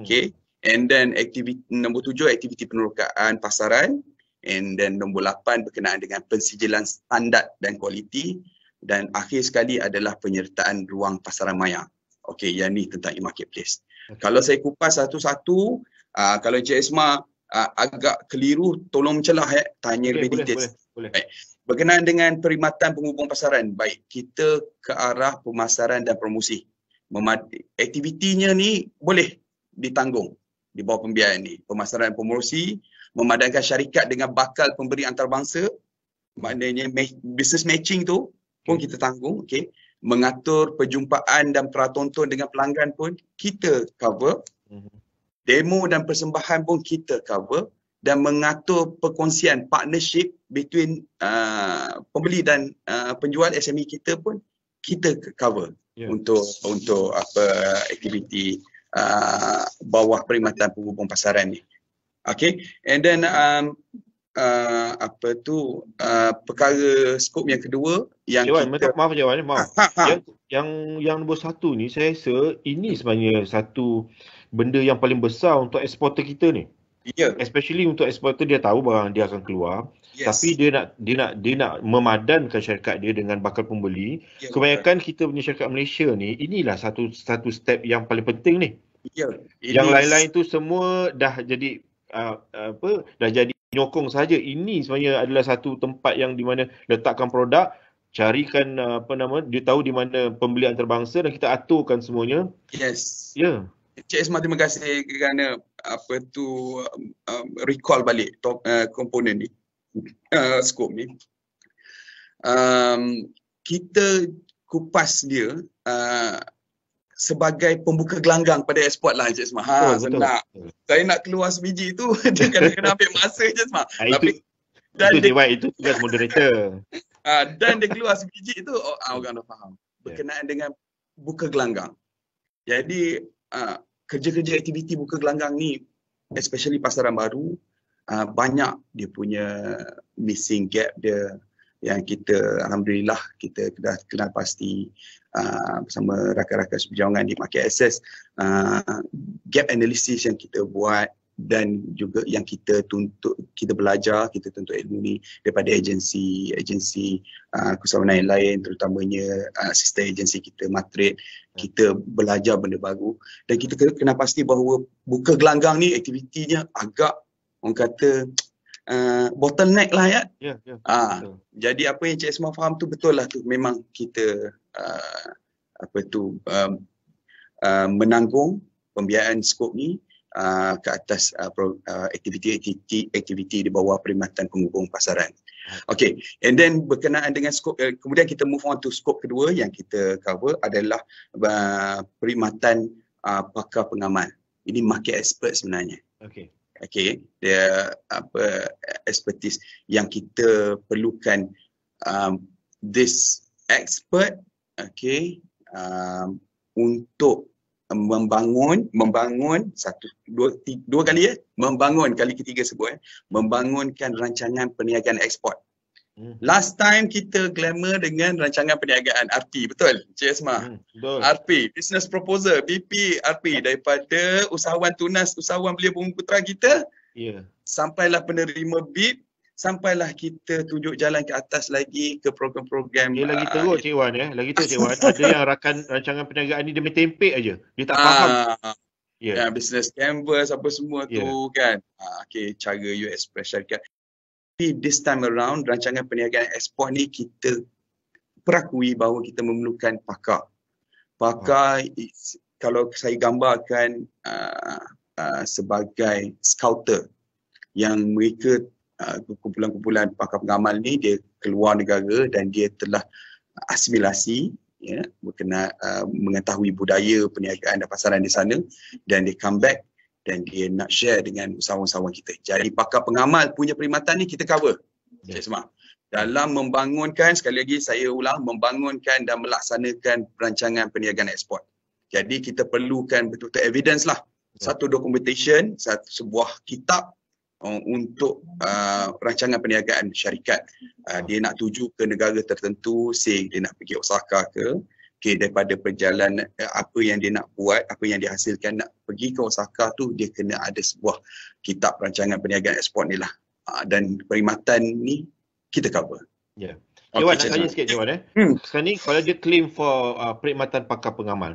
Okay. And then aktiviti nombor 7 aktiviti penerokaan pasaran, and then nombor 8 berkenaan dengan pensijilan standard dan kualiti, dan akhir sekali adalah penyertaan ruang pasaran maya. Okey, yang ni tentang e-marketplace. Kalau saya kupas satu-satu, kalau Encik Ismah agak keliru, tolong mencelah tanya lebih detail. Boleh. Baik. Berkenaan dengan perkhidmatan penghubung pasaran, baik, kita ke arah pemasaran dan promosi. Aktivitinya ni boleh ditanggung di bawah pembiayaan ni. Pemasaran dan promosi, memadankan syarikat dengan bakal pemberi antarabangsa, maknanya business matching tu pun kita tanggung, okey. Mengatur perjumpaan dan pratonton dengan pelanggan pun kita cover. Demo dan persembahan pun kita cover, dan mengatur perkongsian partnership between pembeli dan penjual SME kita pun kita cover untuk aktiviti bawah perkhidmatan penghubung pasaran ni. Okay, and then perkara skop yang kedua yang maaf je Wan, maaf. Yang nombor 1 ni saya rasa ini sebenarnya satu benda yang paling besar untuk eksporter kita ni. Especially untuk eksporter, dia tahu barang dia akan keluar, tapi dia nak memadankan syarikat dia dengan bakal pembeli. Kebanyakan kita punya syarikat Malaysia ni, inilah satu step yang paling penting ni. Yang lain-lain tu semua dah jadi dah jadi nyokong saja. Ini sebenarnya adalah satu tempat yang di mana letakkan produk, carikan dia tahu di mana pembeli antarabangsa, dan kita aturkan semuanya. Cik Ismah, terima kasih kerana recall balik komponen ni, skop ni. Kita kupas dia sebagai pembuka gelanggang pada eksport lah Cik Ismah. Senang. Saya nak keluar sebiji tu, dia kena ambil masa Cik Ismah. Itu tugas moderator. Dan dia keluar sebiji tu, orang dah faham. Berkenaan dengan buka gelanggang. Jadi kerja-kerja aktiviti buka gelanggang ni, especially pasaran baru, banyak dia punya missing gap dia, yang kita alhamdulillah kita dah kenal pasti bersama rakan-rakan seperjuangan di Market Access, gap analysis yang kita buat, dan juga yang kita belajar, kita tuntut ilmu ni daripada agensi kesawanan yang lain, terutamanya sister agensi kita Matrid. Kita belajar benda baru, dan kita kena pasti bahawa buka gelanggang ni aktivitinya agak, orang kata, bottleneck lah Jadi apa yang Cik Ismah faham tu betul lah tu, memang kita menanggung pembiayaan skop ni ke atas aktiviti di bawah perkhidmatan penghubung pasaran. Okay, and then berkenaan dengan skop, kemudian kita move on to skop kedua yang kita cover adalah perkhidmatan pakar pengamal. Ini market expert sebenarnya. Okay, dia expertise yang kita perlukan, this expert, okay, untuk membangun dua kali membangun, kali ketiga sebut membangunkan rancangan perniagaan ekspor. Last time kita glamour dengan rancangan perniagaan RP, betul Cik Esma? Betul. RP, business proposal, BP, RP, daripada usahawan tunas, usahawan belia Bumi Putra kita, sampailah penerima BIP, sampailah kita tunjuk jalan ke atas lagi ke program-program. Dia lagi teruk Cik Wan lagi teruk Cik Wan. Ada yang rakan rancangan perniagaan ni dia main tempek aja. Dia tak faham. Business canvas apa semua tu kan. Okay, cara you express syarikat. Tapi this time around rancangan perniagaan ekspor ni kita perakui bahawa kita memerlukan pakar. Pakar kalau saya gambarkan sebagai scouter yang mereka kumpulan-kumpulan pakar pengamal ni dia keluar negara dan dia telah asimilasi mengetahui budaya perniagaan dan pasaran di sana dan dia come back dan dia nak share dengan usahawan-usahawan kita. Jadi pakar pengamal punya perkhidmatan ni kita cover. Semua dalam membangunkan, sekali lagi saya ulang, membangunkan dan melaksanakan perancangan perniagaan ekspor. Jadi kita perlukan betul-betul evidence lah. Satu documentation, sebuah kitab untuk rancangan perniagaan syarikat. Dia nak tuju ke negara tertentu, say dia nak pergi Osaka ke, daripada perjalanan apa yang dia nak buat, apa yang dia hasilkan nak pergi ke Osaka tu, dia kena ada sebuah kitab rancangan perniagaan ekspor ni lah. Dan perkhidmatan ni kita cover. Cik Wan, nak tanya sikit Cik Wan Sekarang ni kalau dia claim for perkhidmatan pakar pengamal,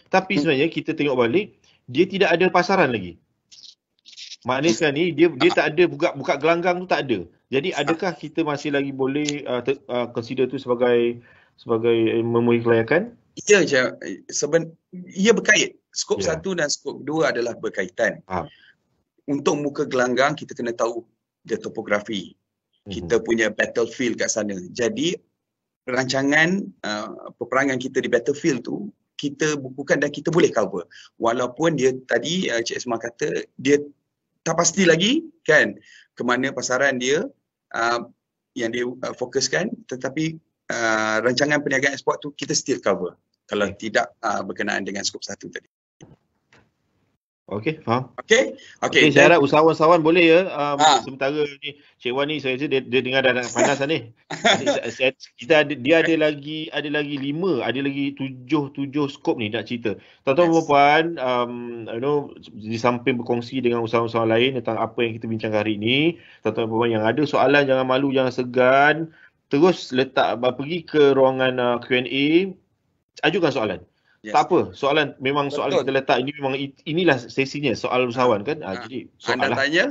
tapi sebenarnya kita tengok balik, dia tidak ada pasaran lagi. Maknanya sekarang ni dia tak ada buka gelanggang tu, tak ada. Jadi adakah kita masih lagi boleh consider tu sebagai memenuhi kelayakan? Ya, ia berkait. Skop 1 dan skop 2 adalah berkaitan. Untuk muka gelanggang kita kena tahu the topografi. Kita punya battlefield kat sana. Jadi rancangan peperangan kita di battlefield tu kita bukukan dan kita boleh cover. Walaupun dia tadi Cik Esma kata dia tak pasti lagi kan ke mana pasaran dia yang dia fokuskan, tetapi rancangan perniagaan ekspor tu kita still cover kalau tidak berkenaan dengan skop 1 tadi. Okey, faham. Okey, saya harap usahawan-usahawan boleh sementara ni Cik Wan ni saya rasa dia dengar dah panas ni. Dia ada lagi 5, ada lagi 7 skop ni nak cerita. Tuan-tuan puan, di samping berkongsi dengan usahawan-usahawan lain tentang apa yang kita bincang hari ini, tuan-tuan puan yang ada soalan jangan malu, jangan segan, terus pergi ke ruangan Q&A, ajukan soalan. Tak apa, soalan memang soalan kita letak ini memang inilah sesinya soal usahawan kan. Jadi soalan anda tanya?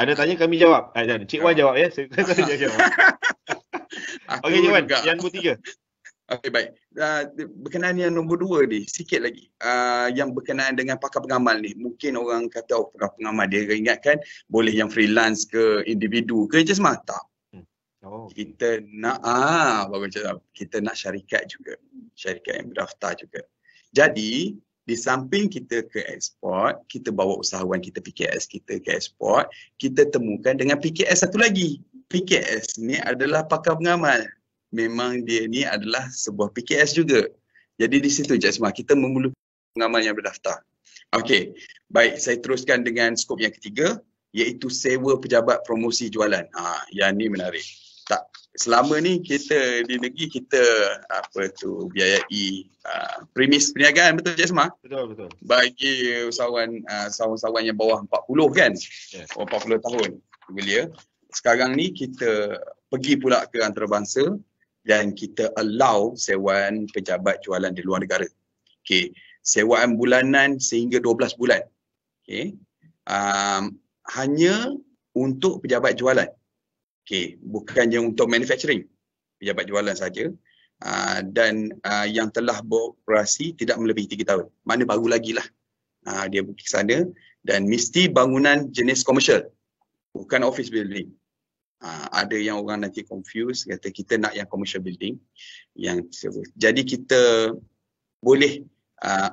Anda tanya kami jawab. Cik Wan jawab ya. Saya jawab. Okey Cik Wan, yang nombor 3. Okey, baik. Berkenaan yang nombor 2 ni, sikit lagi. Yang berkenaan dengan pakar pengamal ni, mungkin orang kata pakar pengamal dia ingatkan boleh yang freelance ke individu ke je semua. Tak. Kita nak kita nak syarikat juga, syarikat yang berdaftar juga. Jadi di samping kita ke ekspor, kita bawa usahawan kita PKS kita ke ekspor, kita temukan dengan PKS satu lagi. PKS ni adalah pakar pengamal. Memang dia ni adalah sebuah PKS juga. Jadi di situ Cik Esma, kita memerlukan pengamal yang berdaftar. Okey, baik, saya teruskan dengan skop yang ketiga, iaitu sewa pejabat promosi jualan. Yang ni menarik. Tak, selama ni kita di negeri kita biayai premis perniagaan, betul Cik Esma? Betul. Bagi usahawan yang bawah 40 kan? 40 tahun belia. Sekarang ni kita pergi pula ke antarabangsa dan kita allow sewaan pejabat jualan di luar negara. Okey, sewaan bulanan sehingga 12 bulan. Okey. Hanya untuk pejabat jualan. Okey, bukannya untuk manufacturing, pejabat jualan saja. Dan yang telah beroperasi tidak melebihi 3 tahun. Mana baru lagi lah. Dia pergi ke sana dan mesti bangunan jenis komersial, bukan office building. Ada yang orang nanti confuse, kata kita nak yang commercial building. Jadi kita boleh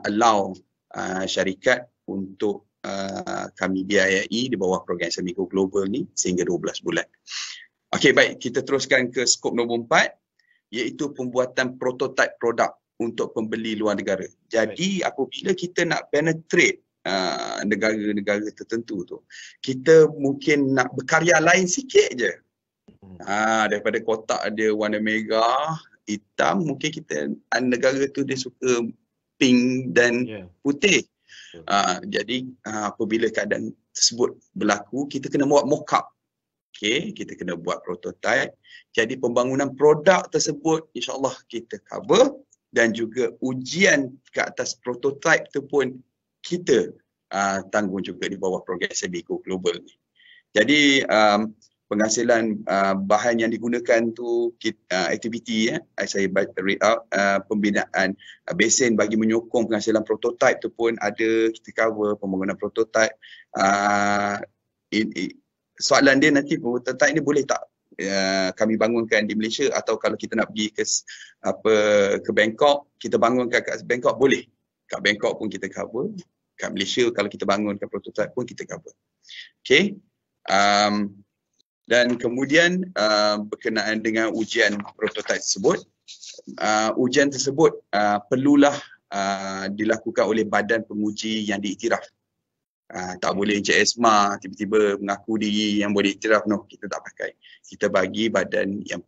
allow syarikat untuk kami biayai di bawah program Semigo Global ni sehingga 12 bulan. Okey, baik, kita teruskan ke skop nombor 4, iaitu pembuatan prototype produk untuk pembeli luar negara. Jadi apabila kita nak penetrate negara-negara tertentu tu, kita mungkin nak berkarya lain sikit je. Daripada kotak dia warna merah, hitam, mungkin kita negara tu dia suka pink dan putih. Jadi apabila keadaan tersebut berlaku, kita kena buat mock-up. Okay, kita kena buat prototype. Jadi pembangunan produk tersebut insya-Allah kita cover, dan juga ujian ke atas prototype tu pun kita tanggung juga di bawah program SABICO Global ni. Jadi penghasilan bahan yang digunakan tu aktiviti saya read out pembinaan besen bagi menyokong penghasilan prototype tu pun ada, kita cover pembangunan prototype. Soalan dia nanti, prototype ni boleh tak kami bangunkan di Malaysia, atau kalau kita nak pergi ke Bangkok, kita bangunkan kat Bangkok, boleh. Kat Bangkok pun kita cover. Kat Malaysia kalau kita bangunkan prototype pun kita cover. Okay. Dan kemudian berkenaan dengan ujian prototype tersebut, ujian tersebut perlulah dilakukan oleh badan penguji yang diiktiraf. Tak boleh Encik Esma tiba-tiba mengaku diri yang boleh iktiraf, no, kita tak pakai. Kita bagi badan yang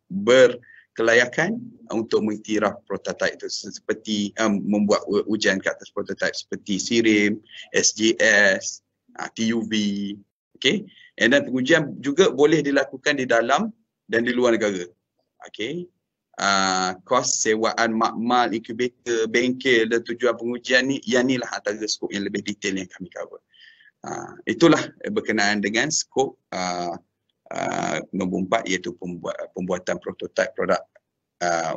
berkelayakan untuk mengiktiraf prototype itu, seperti membuat ujian ke atas prototype seperti SIRIM, SJS, TUV. Okay. Dan pengujian juga boleh dilakukan di dalam dan di luar negara. Okay. Kos sewaan makmal, inkubator, bengkel dan tujuan pengujian ni, yang inilah antara skop yang lebih detail yang kami cover. Itulah berkenaan dengan skop nombor 4, iaitu pembuatan prototype produk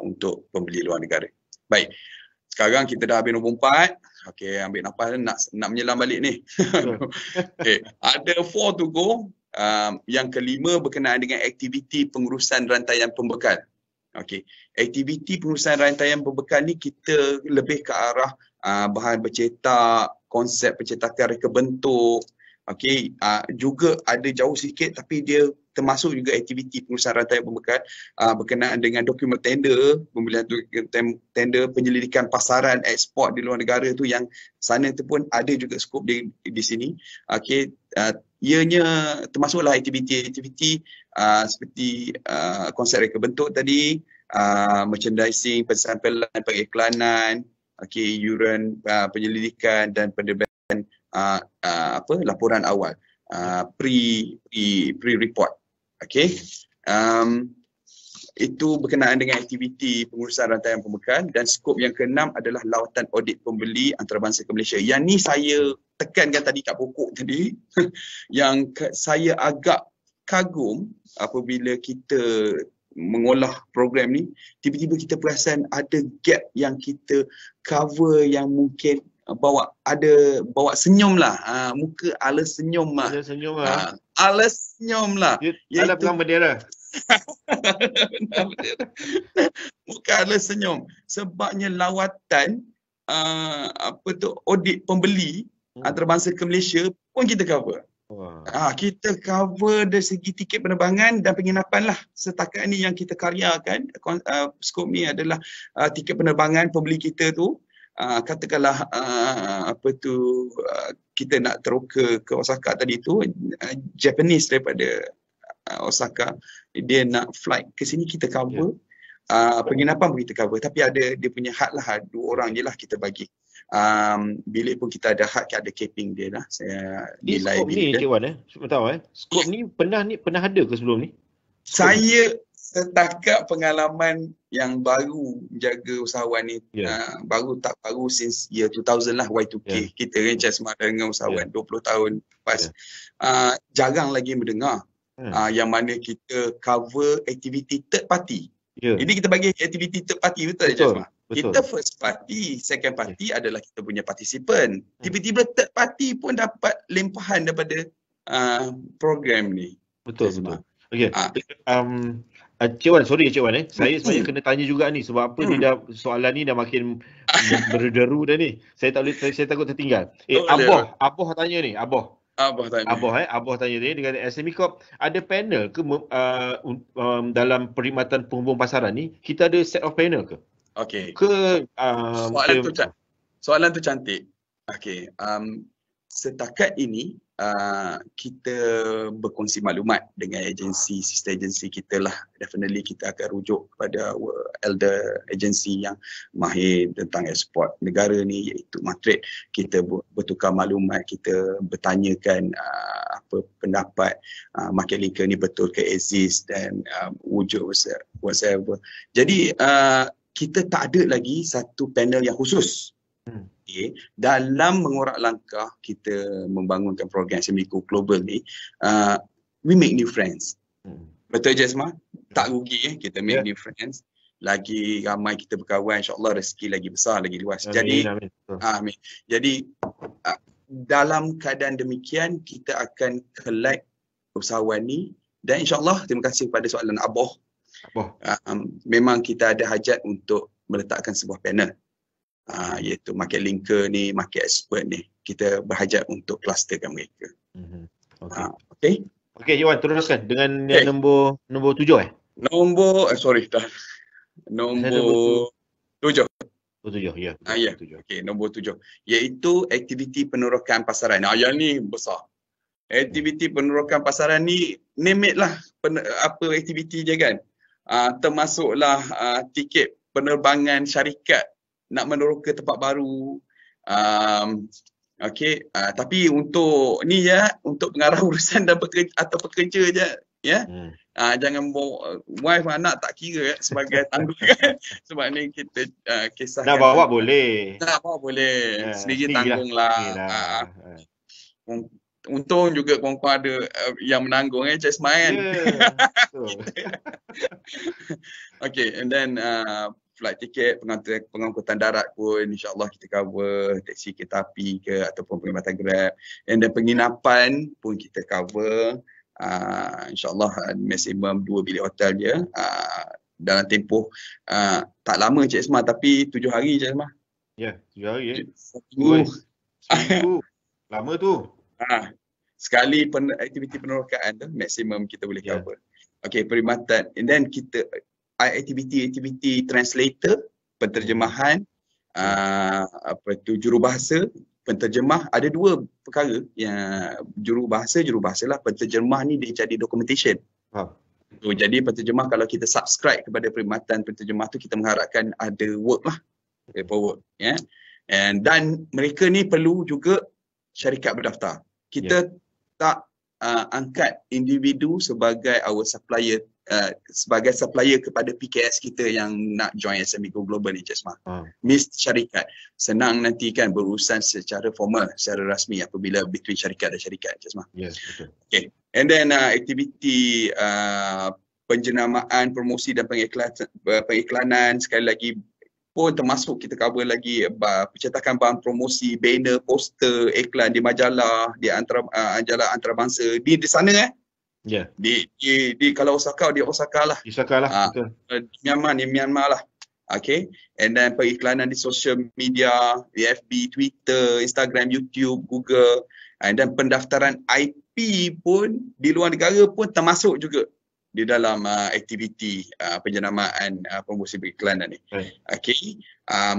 untuk pembeli luar negara. Baik, sekarang kita dah habis nombor 4. Okey, ambil nafas, nak menyelam balik ni. Okay. Ada 4 to go. Yang kelima berkenaan dengan aktiviti pengurusan rantaian pembekal. Okey, aktiviti pengurusan rantaian pembekal ni kita lebih ke arah bahan bercetak, konsep pencetakan reka bentuk. Okey, juga ada jauh sikit tapi dia termasuk juga aktiviti pengurusan rantaian pembekal berkenaan dengan dokumen tender, pembelian tender, penyelidikan pasaran ekspor di luar negara tu, yang sana tu pun ada juga skop di sini. Okey, ianya termasuklah aktiviti-aktiviti seperti konsep reka bentuk tadi, merchandising, pensampelan, pengiklanan, yuran penyelidikan dan penerbitan laporan awal, pre-report. Okey. Itu berkenaan dengan aktiviti pengurusan rantaian pembekal. Dan skop yang keenam adalah lawatan audit pembeli antarabangsa ke Malaysia. Yang ni saya tekankan tadi kat pokok tadi yang saya agak kagum apabila kita mengolah program ni, tiba-tiba kita perasan ada gap yang kita cover yang mungkin bawa senyum lah, muka ala senyum lah. Ala senyum lah. Ala pelang bendera. Muka ala senyum. Sebabnya lawatan audit pembeli antarabangsa ke Malaysia pun kita cover. Kita cover dari segi tiket penerbangan dan penginapan lah. Setakat ni yang kita karyakan, skop ni adalah tiket penerbangan pembeli kita tu. Katakanlah kita nak teroka ke Osaka tadi tu, Japanese daripada Osaka, dia nak flight ke sini, kita cover. Penginapan pun kita cover, tapi ada dia punya had lah, 2 orang je lah kita bagi. Bilik pun kita ada had, ada caping dia lah. Saya nilai bilik. Skop ni Cik Wan, skop ni pernah ada ke sebelum ni? Saya setakat pengalaman yang baru menjaga usahawan ni, baru since year 2000 lah, Y2K. Kita rancang semasa dengan usahawan 20 tahun lepas. Jarang lagi mendengar yang mana kita cover aktiviti third party. Jadi kita bagi aktiviti third party, betul tak Jasmah? Kita first party, second party adalah kita punya participant. Tiba-tiba third party pun dapat limpahan daripada program ni. Betul. Okey. Cik Wan, sorry Cik Wan, saya kena tanya juga ni, sebab apa ni dah soalan ni dah makin berderu dah ni. Saya takut tertinggal. Aboh tanya ni, Aboh tanya ni, dengan SME Corp ada panel ke dalam perkhidmatan penghubung pasaran ni? Kita ada set of panel ke? Okey. Ke soalan tu cantik. Okey. Setakat ini kita berkongsi maklumat dengan sister agensi kita lah. Definitely kita akan rujuk kepada elder agensi yang mahir tentang ekspor negara ni, iaitu Matrade. Kita bertukar maklumat, kita bertanyakan apa pendapat market linker ni betul ke exist dan wujud whatsoever. Jadi kita tak ada lagi satu panel yang khusus. Okay. Dalam mengorak langkah kita membangunkan program Semico Global ni, we make new friends. Betul je Asma? Tak rugi kita make new friends. Lagi ramai kita berkawan, insyaAllah rezeki lagi besar, lagi luas. Jadi, amin. Jadi dalam keadaan demikian kita akan collect usahawan ni, dan insyaAllah terima kasih kepada soalan Abah. Memang kita ada hajat untuk meletakkan sebuah panel. Iaitu market linker ni, market expert ni, kita berhajat untuk clusterkan mereka. Okey. Okey, Iwan, teruskan dengan yang nombor 7 Nombor 7. Ya. Ya. Okey, nombor 7 iaitu aktiviti penerokan pasaran. Yang ni besar. Aktiviti penerokan pasaran ni name it lah apa aktiviti je kan. Termasuklah tiket penerbangan syarikat nak meneroka tempat baru. Okey, tapi untuk ni ya, untuk pengarah urusan dan pekerja atau pekerja je ya. Jangan bawa wife anak tak kira sebagai tanggungan. Sebab ni kita kisahkan. Nak bawa boleh. Sendiri tanggunglah. Untung juga korang ada yang menanggung Cik Ismail. Okay, and then flight ticket, pengangkutan darat pun insyaAllah kita cover, teksi kereta api ke ataupun perkhidmatan Grab. And then penginapan pun kita cover, insyaAllah maksimum 2 bilik hotel je. Dalam tempoh tak lama Cik Ismail, tapi 7 hari Cik Ismail. Ya, 7 hari Seminggu. Lama tu. Sekali aktiviti penerokaan tu maksimum kita boleh cover. Okay, perkhidmatan. And then kita aktiviti translator, penterjemahan, jurubahasa, penterjemah. Ada 2 perkara yang jurubahasa lah. Penterjemah ni dia jadi documentation. Jadi penterjemah, kalau kita subscribe kepada perkhidmatan penterjemah tu, kita mengharapkan ada work lah, paperwork. Dan mereka ni perlu juga syarikat berdaftar. Kita tak angkat individu sebagai our supplier, sebagai supplier kepada PKS kita yang nak join Semico Global ni Cik Ismail. Mesti syarikat. Senang nanti kan berurusan secara formal, secara rasmi apabila between syarikat dan syarikat Cik Ismail. Yes, betul. Okay. And then aktiviti penjenamaan, promosi dan pengiklanan sekali lagi pun termasuk kita cover lagi pencetakan bahan promosi, banner, poster, iklan di majalah, di majalah antarabangsa di sana di kalau Osaka, di Osaka lah. Di Osaka lah, betul. Myanmar lah. Okay. And then periklanan di social media, di FB, Twitter, Instagram, YouTube, Google. And then pendaftaran IP pun di luar negara pun termasuk juga di dalam aktiviti penjenamaan promosi periklanan ni. Okay.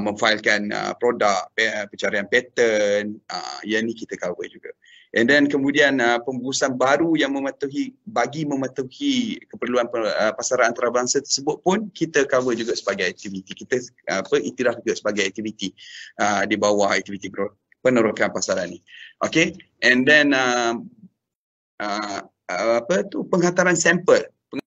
Memfailkan produk, pencarian patent, yang ni kita cover juga. And then kemudian pembukusan baru yang bagi mematuhi keperluan pasaran antarabangsa tersebut pun kita cover juga sebagai aktiviti. Kita iktiraf juga sebagai aktiviti di bawah aktiviti penerokan pasaran ni. Okay. And then penghantaran sampel.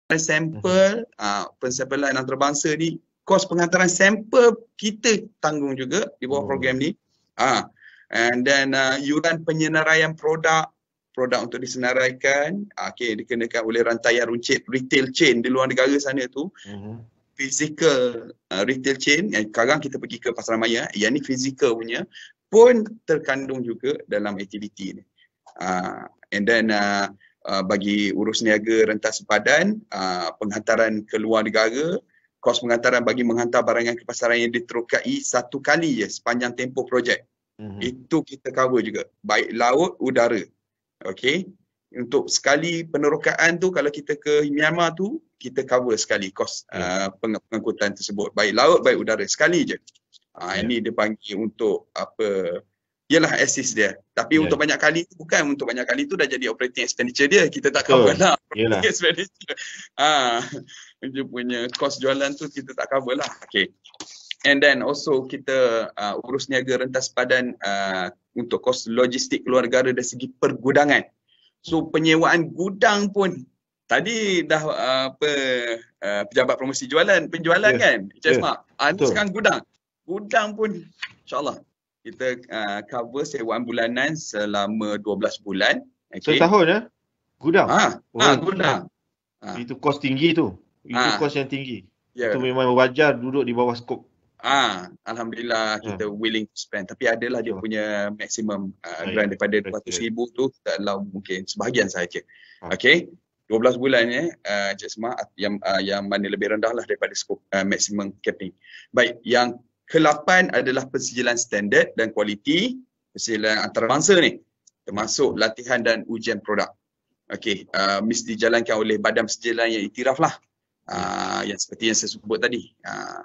Pensampelan antarabangsa ni, kos penghantaran sampel kita tanggung juga di bawah program ni. And then yuran penyenaraian produk untuk disenaraikan, dikenakan oleh rantaian runcit retail chain di luar negara sana tu. Physical retail chain, sekarang kita pergi ke pasaran maya, yang ni physical punya pun terkandung juga dalam aktiviti ni. And then bagi urus niaga rentas sepadan, penghantaran ke luar negara, kos penghantaran bagi menghantar barangan ke pasaran yang diterokai satu kali je sepanjang tempoh projek. Itu kita cover juga, baik laut, udara. Okay. Untuk sekali penerokaan tu, kalau kita ke Myanmar tu, kita cover sekali kos pengangkutan tersebut. Baik laut, baik udara. Sekali je. Ini dia panggil untuk apa, ialah assist dia. Tapi untuk banyak kali tu bukan, untuk banyak kali tu dah jadi operating expenditure dia. Kita tak cover lah operating expenditure. Dia punya kos jualan tu kita tak cover lah. Okay. And then also kita urus niaga rentas padan untuk kos logistik keluar negara dari segi pergudangan. So penyewaan gudang pun tadi dah pejabat promosi penjualan kan, Smart. Ini sekarang gudang. Gudang pun insya-Allah kita cover sewaan bulanan selama 12 bulan. Okay. Setahun ya? Gudang. Gudang. Itu kos tinggi tu. Itu kos yang tinggi. Itu memang wajar duduk di bawah skop. Alhamdulillah kita willing to spend, tapi adalah dia punya maksimum grant daripada 200,000 tu kita allow mungkin sebahagian sahaja. Okey, 12 bulan Cik Smart yang mana lebih rendah lah daripada skop maximum capping. Baik, yang ke-8 adalah pensijilan standard dan kualiti, pensijilan antarabangsa ni, termasuk latihan dan ujian produk. Okey, mesti dijalankan oleh badan pensijilan yang iktiraf lah. Yang seperti yang saya sebut tadi,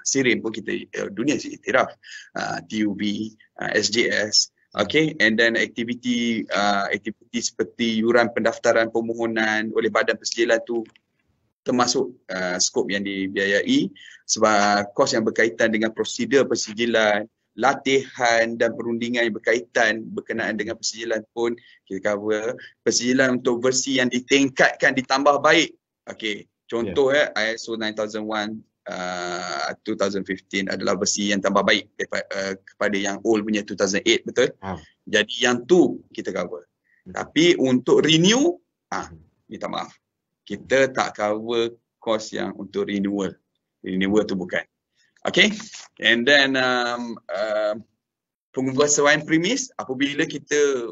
SIRIM pun kita dunia iktiraf, TUB, SJS, okay, and then aktiviti seperti yuran pendaftaran permohonan oleh badan pensijilan tu termasuk skop yang dibiayai, sebab kos yang berkaitan dengan prosedur pensijilan, latihan dan perundingan yang berkenaan dengan pensijilan pun kita cover. Pensijilan untuk versi yang ditingkatkan, ditambah baik. Okey. Contoh ISO 9001 2015 adalah versi yang tambah baik kepada yang old punya 2008, betul? Jadi yang tu kita cover. Tapi untuk renew, minta maaf, kita tak cover kos yang untuk renewal. Renewal tu bukan. Okay, and then penguasaan premis, apabila kita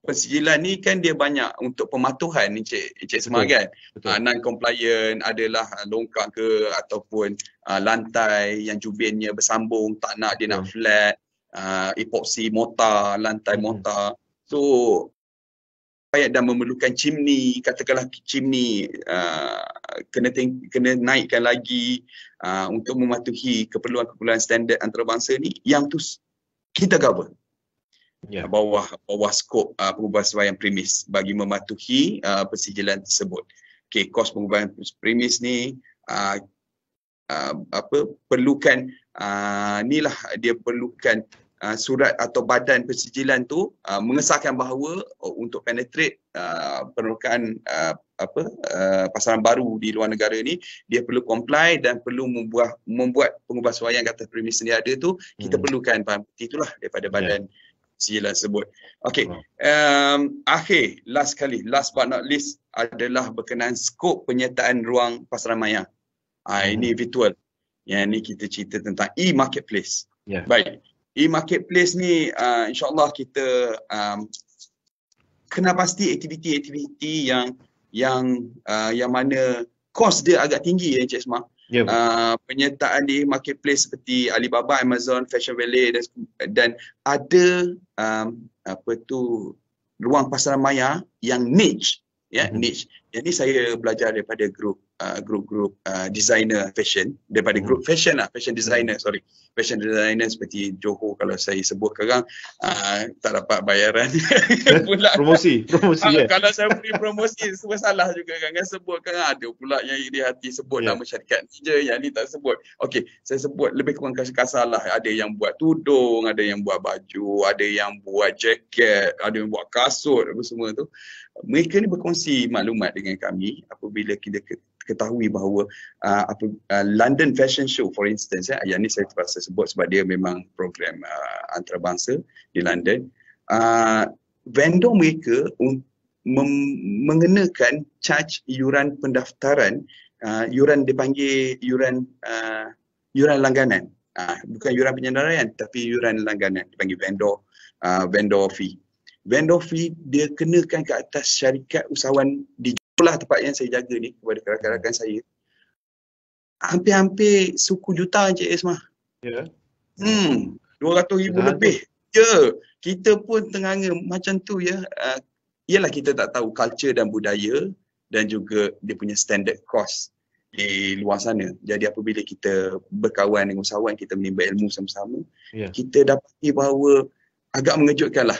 pensijilan ni kan dia banyak untuk pematuhan ni Cik Smart kan. Non-compliant adalah longkang ke ataupun lantai yang jubinnya bersambung, tak nak, dia nak flat, epoxy mortar, lantai mortar. So payah dan memerlukan chimney, katakanlah chimney kena naikkan lagi untuk mematuhi keperluan-keperluan standard antarabangsa ni, yang tu kita cover. Bawah skop pengubahan premis bagi mematuhi pensijilan tersebut. Okey, kos pengubahan premis ni perlukan inilah dia perlukan surat atau badan pensijilan tu mengesahkan bahawa untuk penetrate perlukan pasaran baru di luar negara ni, dia perlu comply dan perlu membuat pengubahsuaian kata premis ni ada tu, kita perlukan bahan bukti itulah daripada badan pensijilan tersebut. Okey, akhir, last but not least adalah berkenaan skop penyertaan ruang pasaran maya. Ini virtual. Yang ni kita cerita tentang e-marketplace. Baik, e-marketplace ni insyaAllah kita kena pasti aktiviti-aktiviti yang mana kos dia agak tinggi Encik Smart. Penyertaan di marketplace seperti Alibaba, Amazon, Fashion Valley dan ada ruang pasaran maya yang niche, niche. Jadi saya belajar daripada grup designer fashion, daripada grup fashion designer seperti Johor. Kalau saya sebut sekarang tak dapat bayaran pula promosi kalau saya beri promosi semua salah juga kan sebut kan, ada pula yang iri hati sebut nama syarikat ni je, yang ni tak sebut. Okey, saya sebut lebih kurang kasar lah. Ada yang buat tudung, ada yang buat baju, ada yang buat jaket, ada yang buat kasut, apa semua tu. Mereka ni berkongsi maklumat dengan kami apabila kita ketahui bahawa London Fashion Show for instance, yang ni saya terpaksa sebut sebab dia memang program antarabangsa di London, vendor mereka mengenakan charge yuran pendaftaran, yuran dipanggil yuran langganan, bukan yuran penyendaraian tapi yuran langganan, dipanggil vendor fee. Vendor fee dia kenakan ke atas syarikat usahawan di Johor tempat yang saya jaga ni, kepada rakan-rakan saya. Hampir-hampir suku juta Encik Ismah. 200,000 lebih. Kita pun tenganga macam tu ialah kita tak tahu culture dan budaya dan juga dia punya standard cost di luar sana. Jadi apabila kita berkawan dengan usahawan, kita menimba ilmu sama-sama, kita dapati bahawa agak mengejutkanlah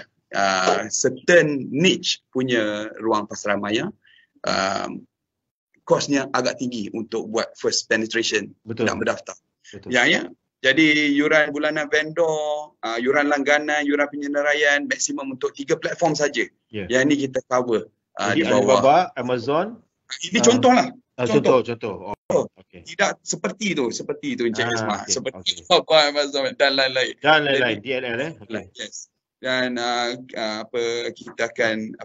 certain niche punya ruang pasarmaya kosnya agak tinggi untuk buat first penetration. Betul. Nak berdaftar. Betul. Ya. Jadi yuran bulanan vendor, yuran langganan, yuran penyenaraian maksimum untuk 3 platform saja. Yang ni kita cover di bawah Alibaba, Amazon. Ini contohlah. Contoh. Okay. Tidak seperti tu Encik Ismail. Seperti Amazon dan lain-lain. DLL Okay. Yes. Dan kita akan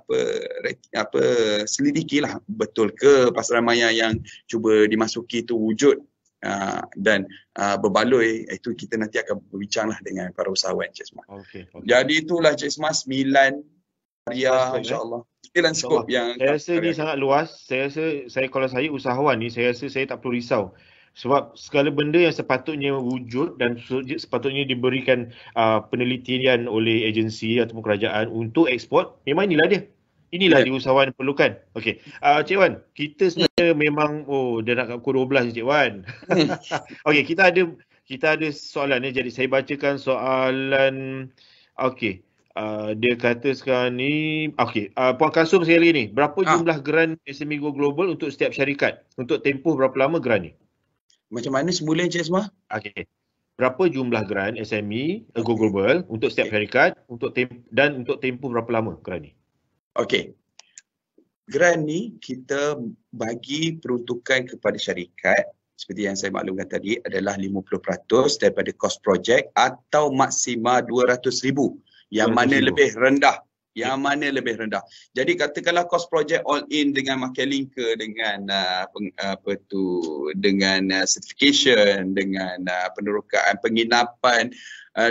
selidikilah betul ke pasarmaya yang cuba dimasuki itu wujud dan berbaloi. Itu kita nanti akan berbincanglah dengan para usahawan, Encik Ismail. Okay. Jadi itulah Encik Ismail 9 karya insya-Allah. Itulah skop yang saya rasa ni sangat luas. Saya kalau saya usahawan ni, saya rasa saya tak perlu risau. Sebab segala benda yang sepatutnya wujud dan sepatutnya diberikan penelitian oleh agensi ataupun kerajaan untuk ekspor, memang inilah dia. Inilah di usahawan perlukan. Okey. Cik Wan, kita sebenarnya memang dah nak pukul 12 Cik Wan. Okey, kita ada soalan ni. Jadi saya bacakan soalan. Okey. Dia kata sekarang ni, Puan Kasum sekali lagi ni, berapa jumlah geran SME Go Global untuk setiap syarikat? Untuk tempoh berapa lama geran ni? Macam mana semula Encik Ismail? Okey. Berapa jumlah geran SME Go Global untuk setiap syarikat dan untuk tempoh berapa lama geran ni? Okey. Geran ni kita bagi peruntukan kepada syarikat seperti yang saya maklumkan tadi adalah 50% daripada kos projek atau maksima 200,000. Yang mana lebih rendah. Jadi katakanlah kos projek all in dengan marketing dengan dengan certification, dengan penerokaan penginapan,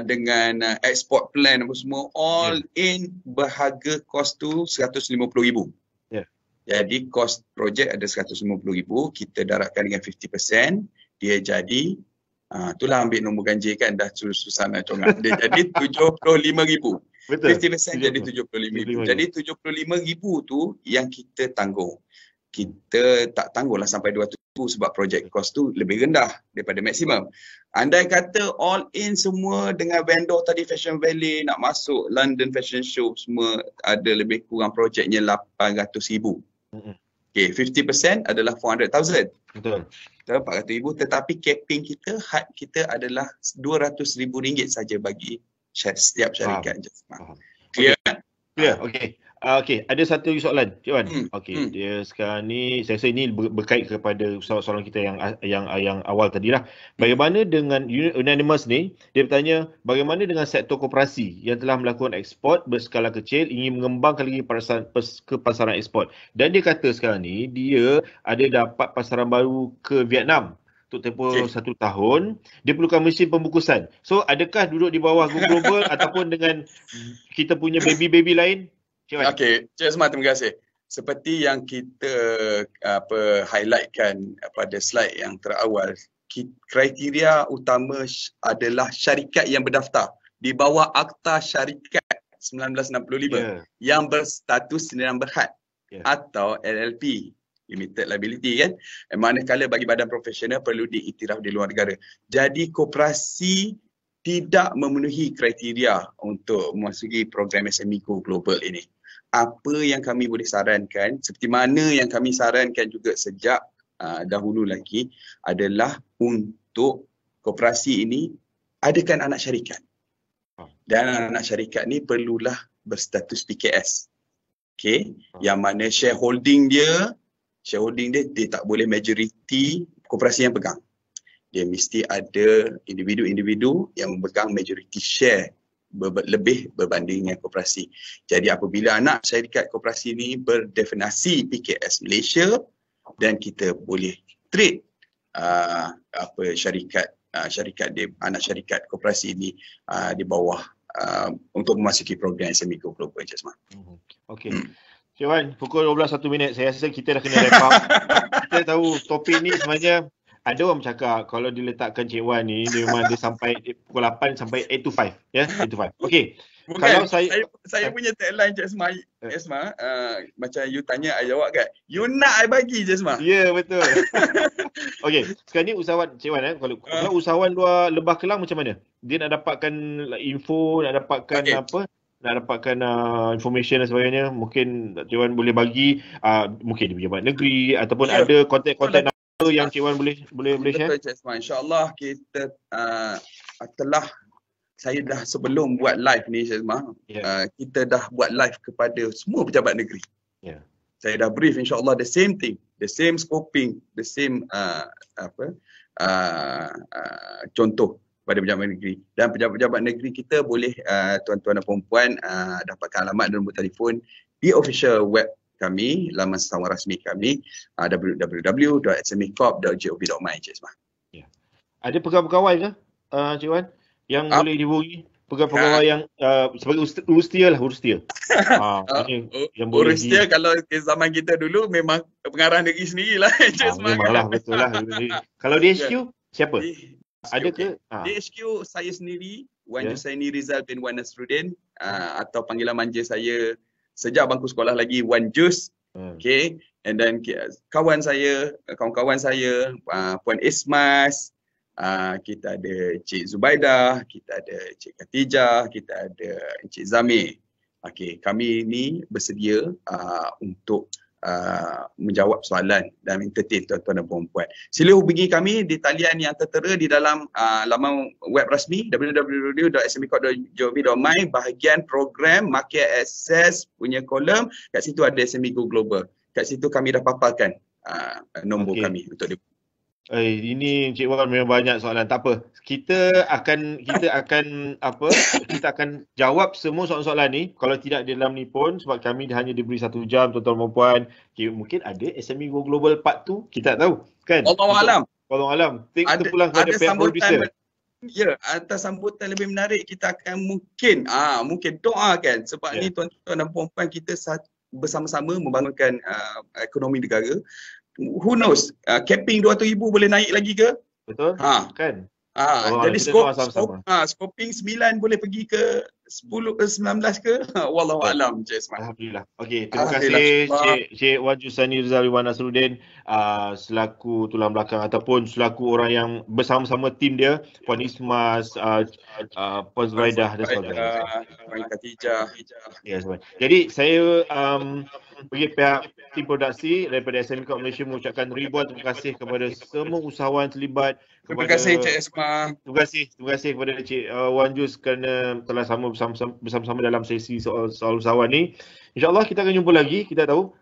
dengan export plan apa semua all in berharga kos tu 150,000. Jadi kos projek ada 150,000, kita daratkan dengan 50%, dia jadi itulah ambil nombor ganjil kan, dah susah nak congak. Dia jadi 75,000. Betul. 50% jadi 75,000. Jadi 75,000 tu yang kita tanggung. Kita tak tangguhlah sampai 200,000 sebab projek cost tu lebih rendah daripada maksimum. Andai kata all in semua dengan vendor tadi Fashion Valley nak masuk London Fashion Show semua ada lebih kurang projeknya 800,000. Okay, 50% adalah 400,000. Betul. 400,000 tetapi capping kita, had kita adalah RM200,000 saja bagi setiap syarikat. Clear? Clear, okey. Okey, ada satu soalan, Cik Wan. Okey, dia sekarang ni saya rasa ini berkait kepada soalan kita yang awal tadilah. Bagaimana dengan Unanimous ni? Dia bertanya, bagaimana dengan sektor koperasi yang telah melakukan ekspor berskala kecil ingin mengembangkan lagi ke pasaran ekspor. Dan dia kata sekarang ni dia ada dapat pasaran baru ke Vietnam untuk tempoh 1 tahun, dia perlukan mesin pembungkusan. So, adakah duduk di bawah Go Global ataupun dengan kita punya baby-baby lain? Okey, Cik Ismail, terima kasih. Seperti yang kita highlightkan pada slide yang terawal, kriteria utama adalah syarikat yang berdaftar di bawah Akta Syarikat 1965 yang berstatus sendirian berhad atau LLP, Limited Liability kan. Manakala bagi badan profesional perlu diiktiraf di luar negara. Jadi koperasi tidak memenuhi kriteria untuk memasuki program SME Go Global ini. Apa yang kami boleh sarankan, seperti mana yang kami sarankan juga sejak dahulu lagi adalah untuk koperasi ini adakan anak syarikat. Dan anak syarikat ni perlulah berstatus PKS. Okey, yang mana shareholding dia tak boleh majoriti koperasi yang pegang. Dia mesti ada individu-individu yang memegang majority share lebih berbanding dengan koperasi. Jadi apabila anak syarikat koperasi ini berdefinisi PKS Malaysia dan kita boleh treat syarikat dia, anak syarikat koperasi ini di bawah untuk memasuki program SME Go Global. Okey. Cik Wan, pukul 12:01. Saya rasa kita dah kena wrap up. Kita tahu topik ni sebenarnya ada orang bercakap kalau diletakkan Cik Wan ni dia memang dia sampai pukul 8 sampai 8 to 5. Ya, 8 to 5. Okey. Bukan, kalau saya punya tagline Cik Esma, macam you tanya, I jawab kan. You nak I bagi Cik Esma. Ya, betul. Okey, sekarang ni usahawan Cik Wan, kalau usahawan luar Lembah Kelang macam mana? Dia nak dapatkan info, nak dapatkan nak dapatkan information dan sebagainya. Mungkin Cik Wan boleh bagi mungkin dia pejabat negeri ataupun ada kontak-kontak number yang Cik Wan boleh share. Betul Cik Esma. InsyaAllah kita saya dah sebelum buat live ni Cik Esma, kita dah buat live kepada semua pejabat negeri. Saya dah brief insyaAllah the same thing, the same scoping, the same contoh pada pejabat negeri. Dan pejabat-pejabat negeri kita boleh tuan-tuan dan puan-puan dapatkan alamat dan nombor telefon di official web kami, laman usahawan rasmi kami, www.smecorp.gov.my Cik Esma. Ada pegawai-pegawai ke Cik Wan yang boleh dihubungi? Pegawai yang sebagai urustia lah, urustia. Yang boleh urustia kalau zaman kita dulu memang pengarah negeri sendirilah. Memanglah, betul lah. Kalau di HQ siapa? Ada ke? Di HQ saya sendiri, Wan Jusaini Rizal bin Wan Nasruddin, atau panggilan manja saya sejak bangku sekolah lagi Wan Jus. Okay. And then kawan-kawan saya, Puan Ismas, kita ada Cik Zubaidah, kita ada Cik Khatijah, kita ada Cik Zamir. Okey, kami ni bersedia untuk menjawab soalan dan entertain tuan-tuan dan puan-puan. Sila hubungi kami di talian yang tertera di dalam laman web rasmi www.smecorp.gov.my, bahagian program market access punya kolom. Kat situ ada SME Go Global. Kat situ kami dah paparkan nombor kami untuk dia. Ini Cik Wan memang banyak soalan. Tak apa. Kita akan jawab semua soalan-soalan ni. Kalau tidak di dalam ni pun, sebab kami hanya diberi 1 jam tuan-tuan dan puan. Mungkin ada SME Go Global Part 2, kita tak tahu kan. Wallahualam. Kita pulang kepada pihak producer. Ya, atas sambutan lebih menarik kita akan mungkin doakan sebab ni tuan-tuan dan puan-puan kita bersama-sama membangunkan ekonomi negara. Who knows, capping 200,000 boleh naik lagi ke? Betul, kan? Jadi scoping 9 boleh pergi ke 10 ke 19 ke? Wallahualam. Alhamdulillah. Okey, terima kasih Cik Wan Jusaini Rizal bin Wan Nasruddin selaku tulang belakang ataupun selaku orang yang bersama-sama tim dia, Puan Ismas, Puan Zubaidah dan sebagainya. Puan Khatijah. Ya, jadi saya bagi pihak tim produksi daripada SME Corp Malaysia mengucapkan ribuan terima kasih kepada semua usahawan terlibat. Terima kasih Cik Esma. Terima kasih kepada Cik Wan Jus kerana telah bersama-sama dalam sesi soal usahawan ni. InsyaAllah kita akan jumpa lagi. Kita tahu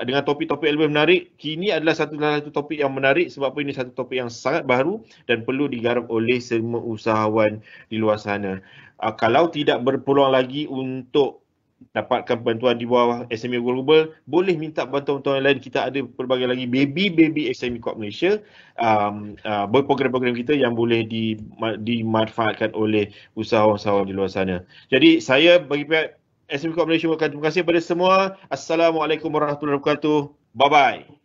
dengan topik-topik yang lebih menarik. Kini adalah satu topik yang menarik sebab ini satu topik yang sangat baru dan perlu digarap oleh semua usahawan di luar sana. Kalau tidak berpeluang lagi untuk dapatkan bantuan di bawah SME Global, boleh minta bantuan-bantuan lain. Kita ada pelbagai lagi baby SME Corp Malaysia, program-program kita yang boleh dimanfaatkan oleh usahawan-usahawan di luar sana. Jadi saya bagi pihak SME Corp Malaysia mengucapkan terima kasih kepada semua. Assalamualaikum warahmatullahi wabarakatuh. Bye-bye.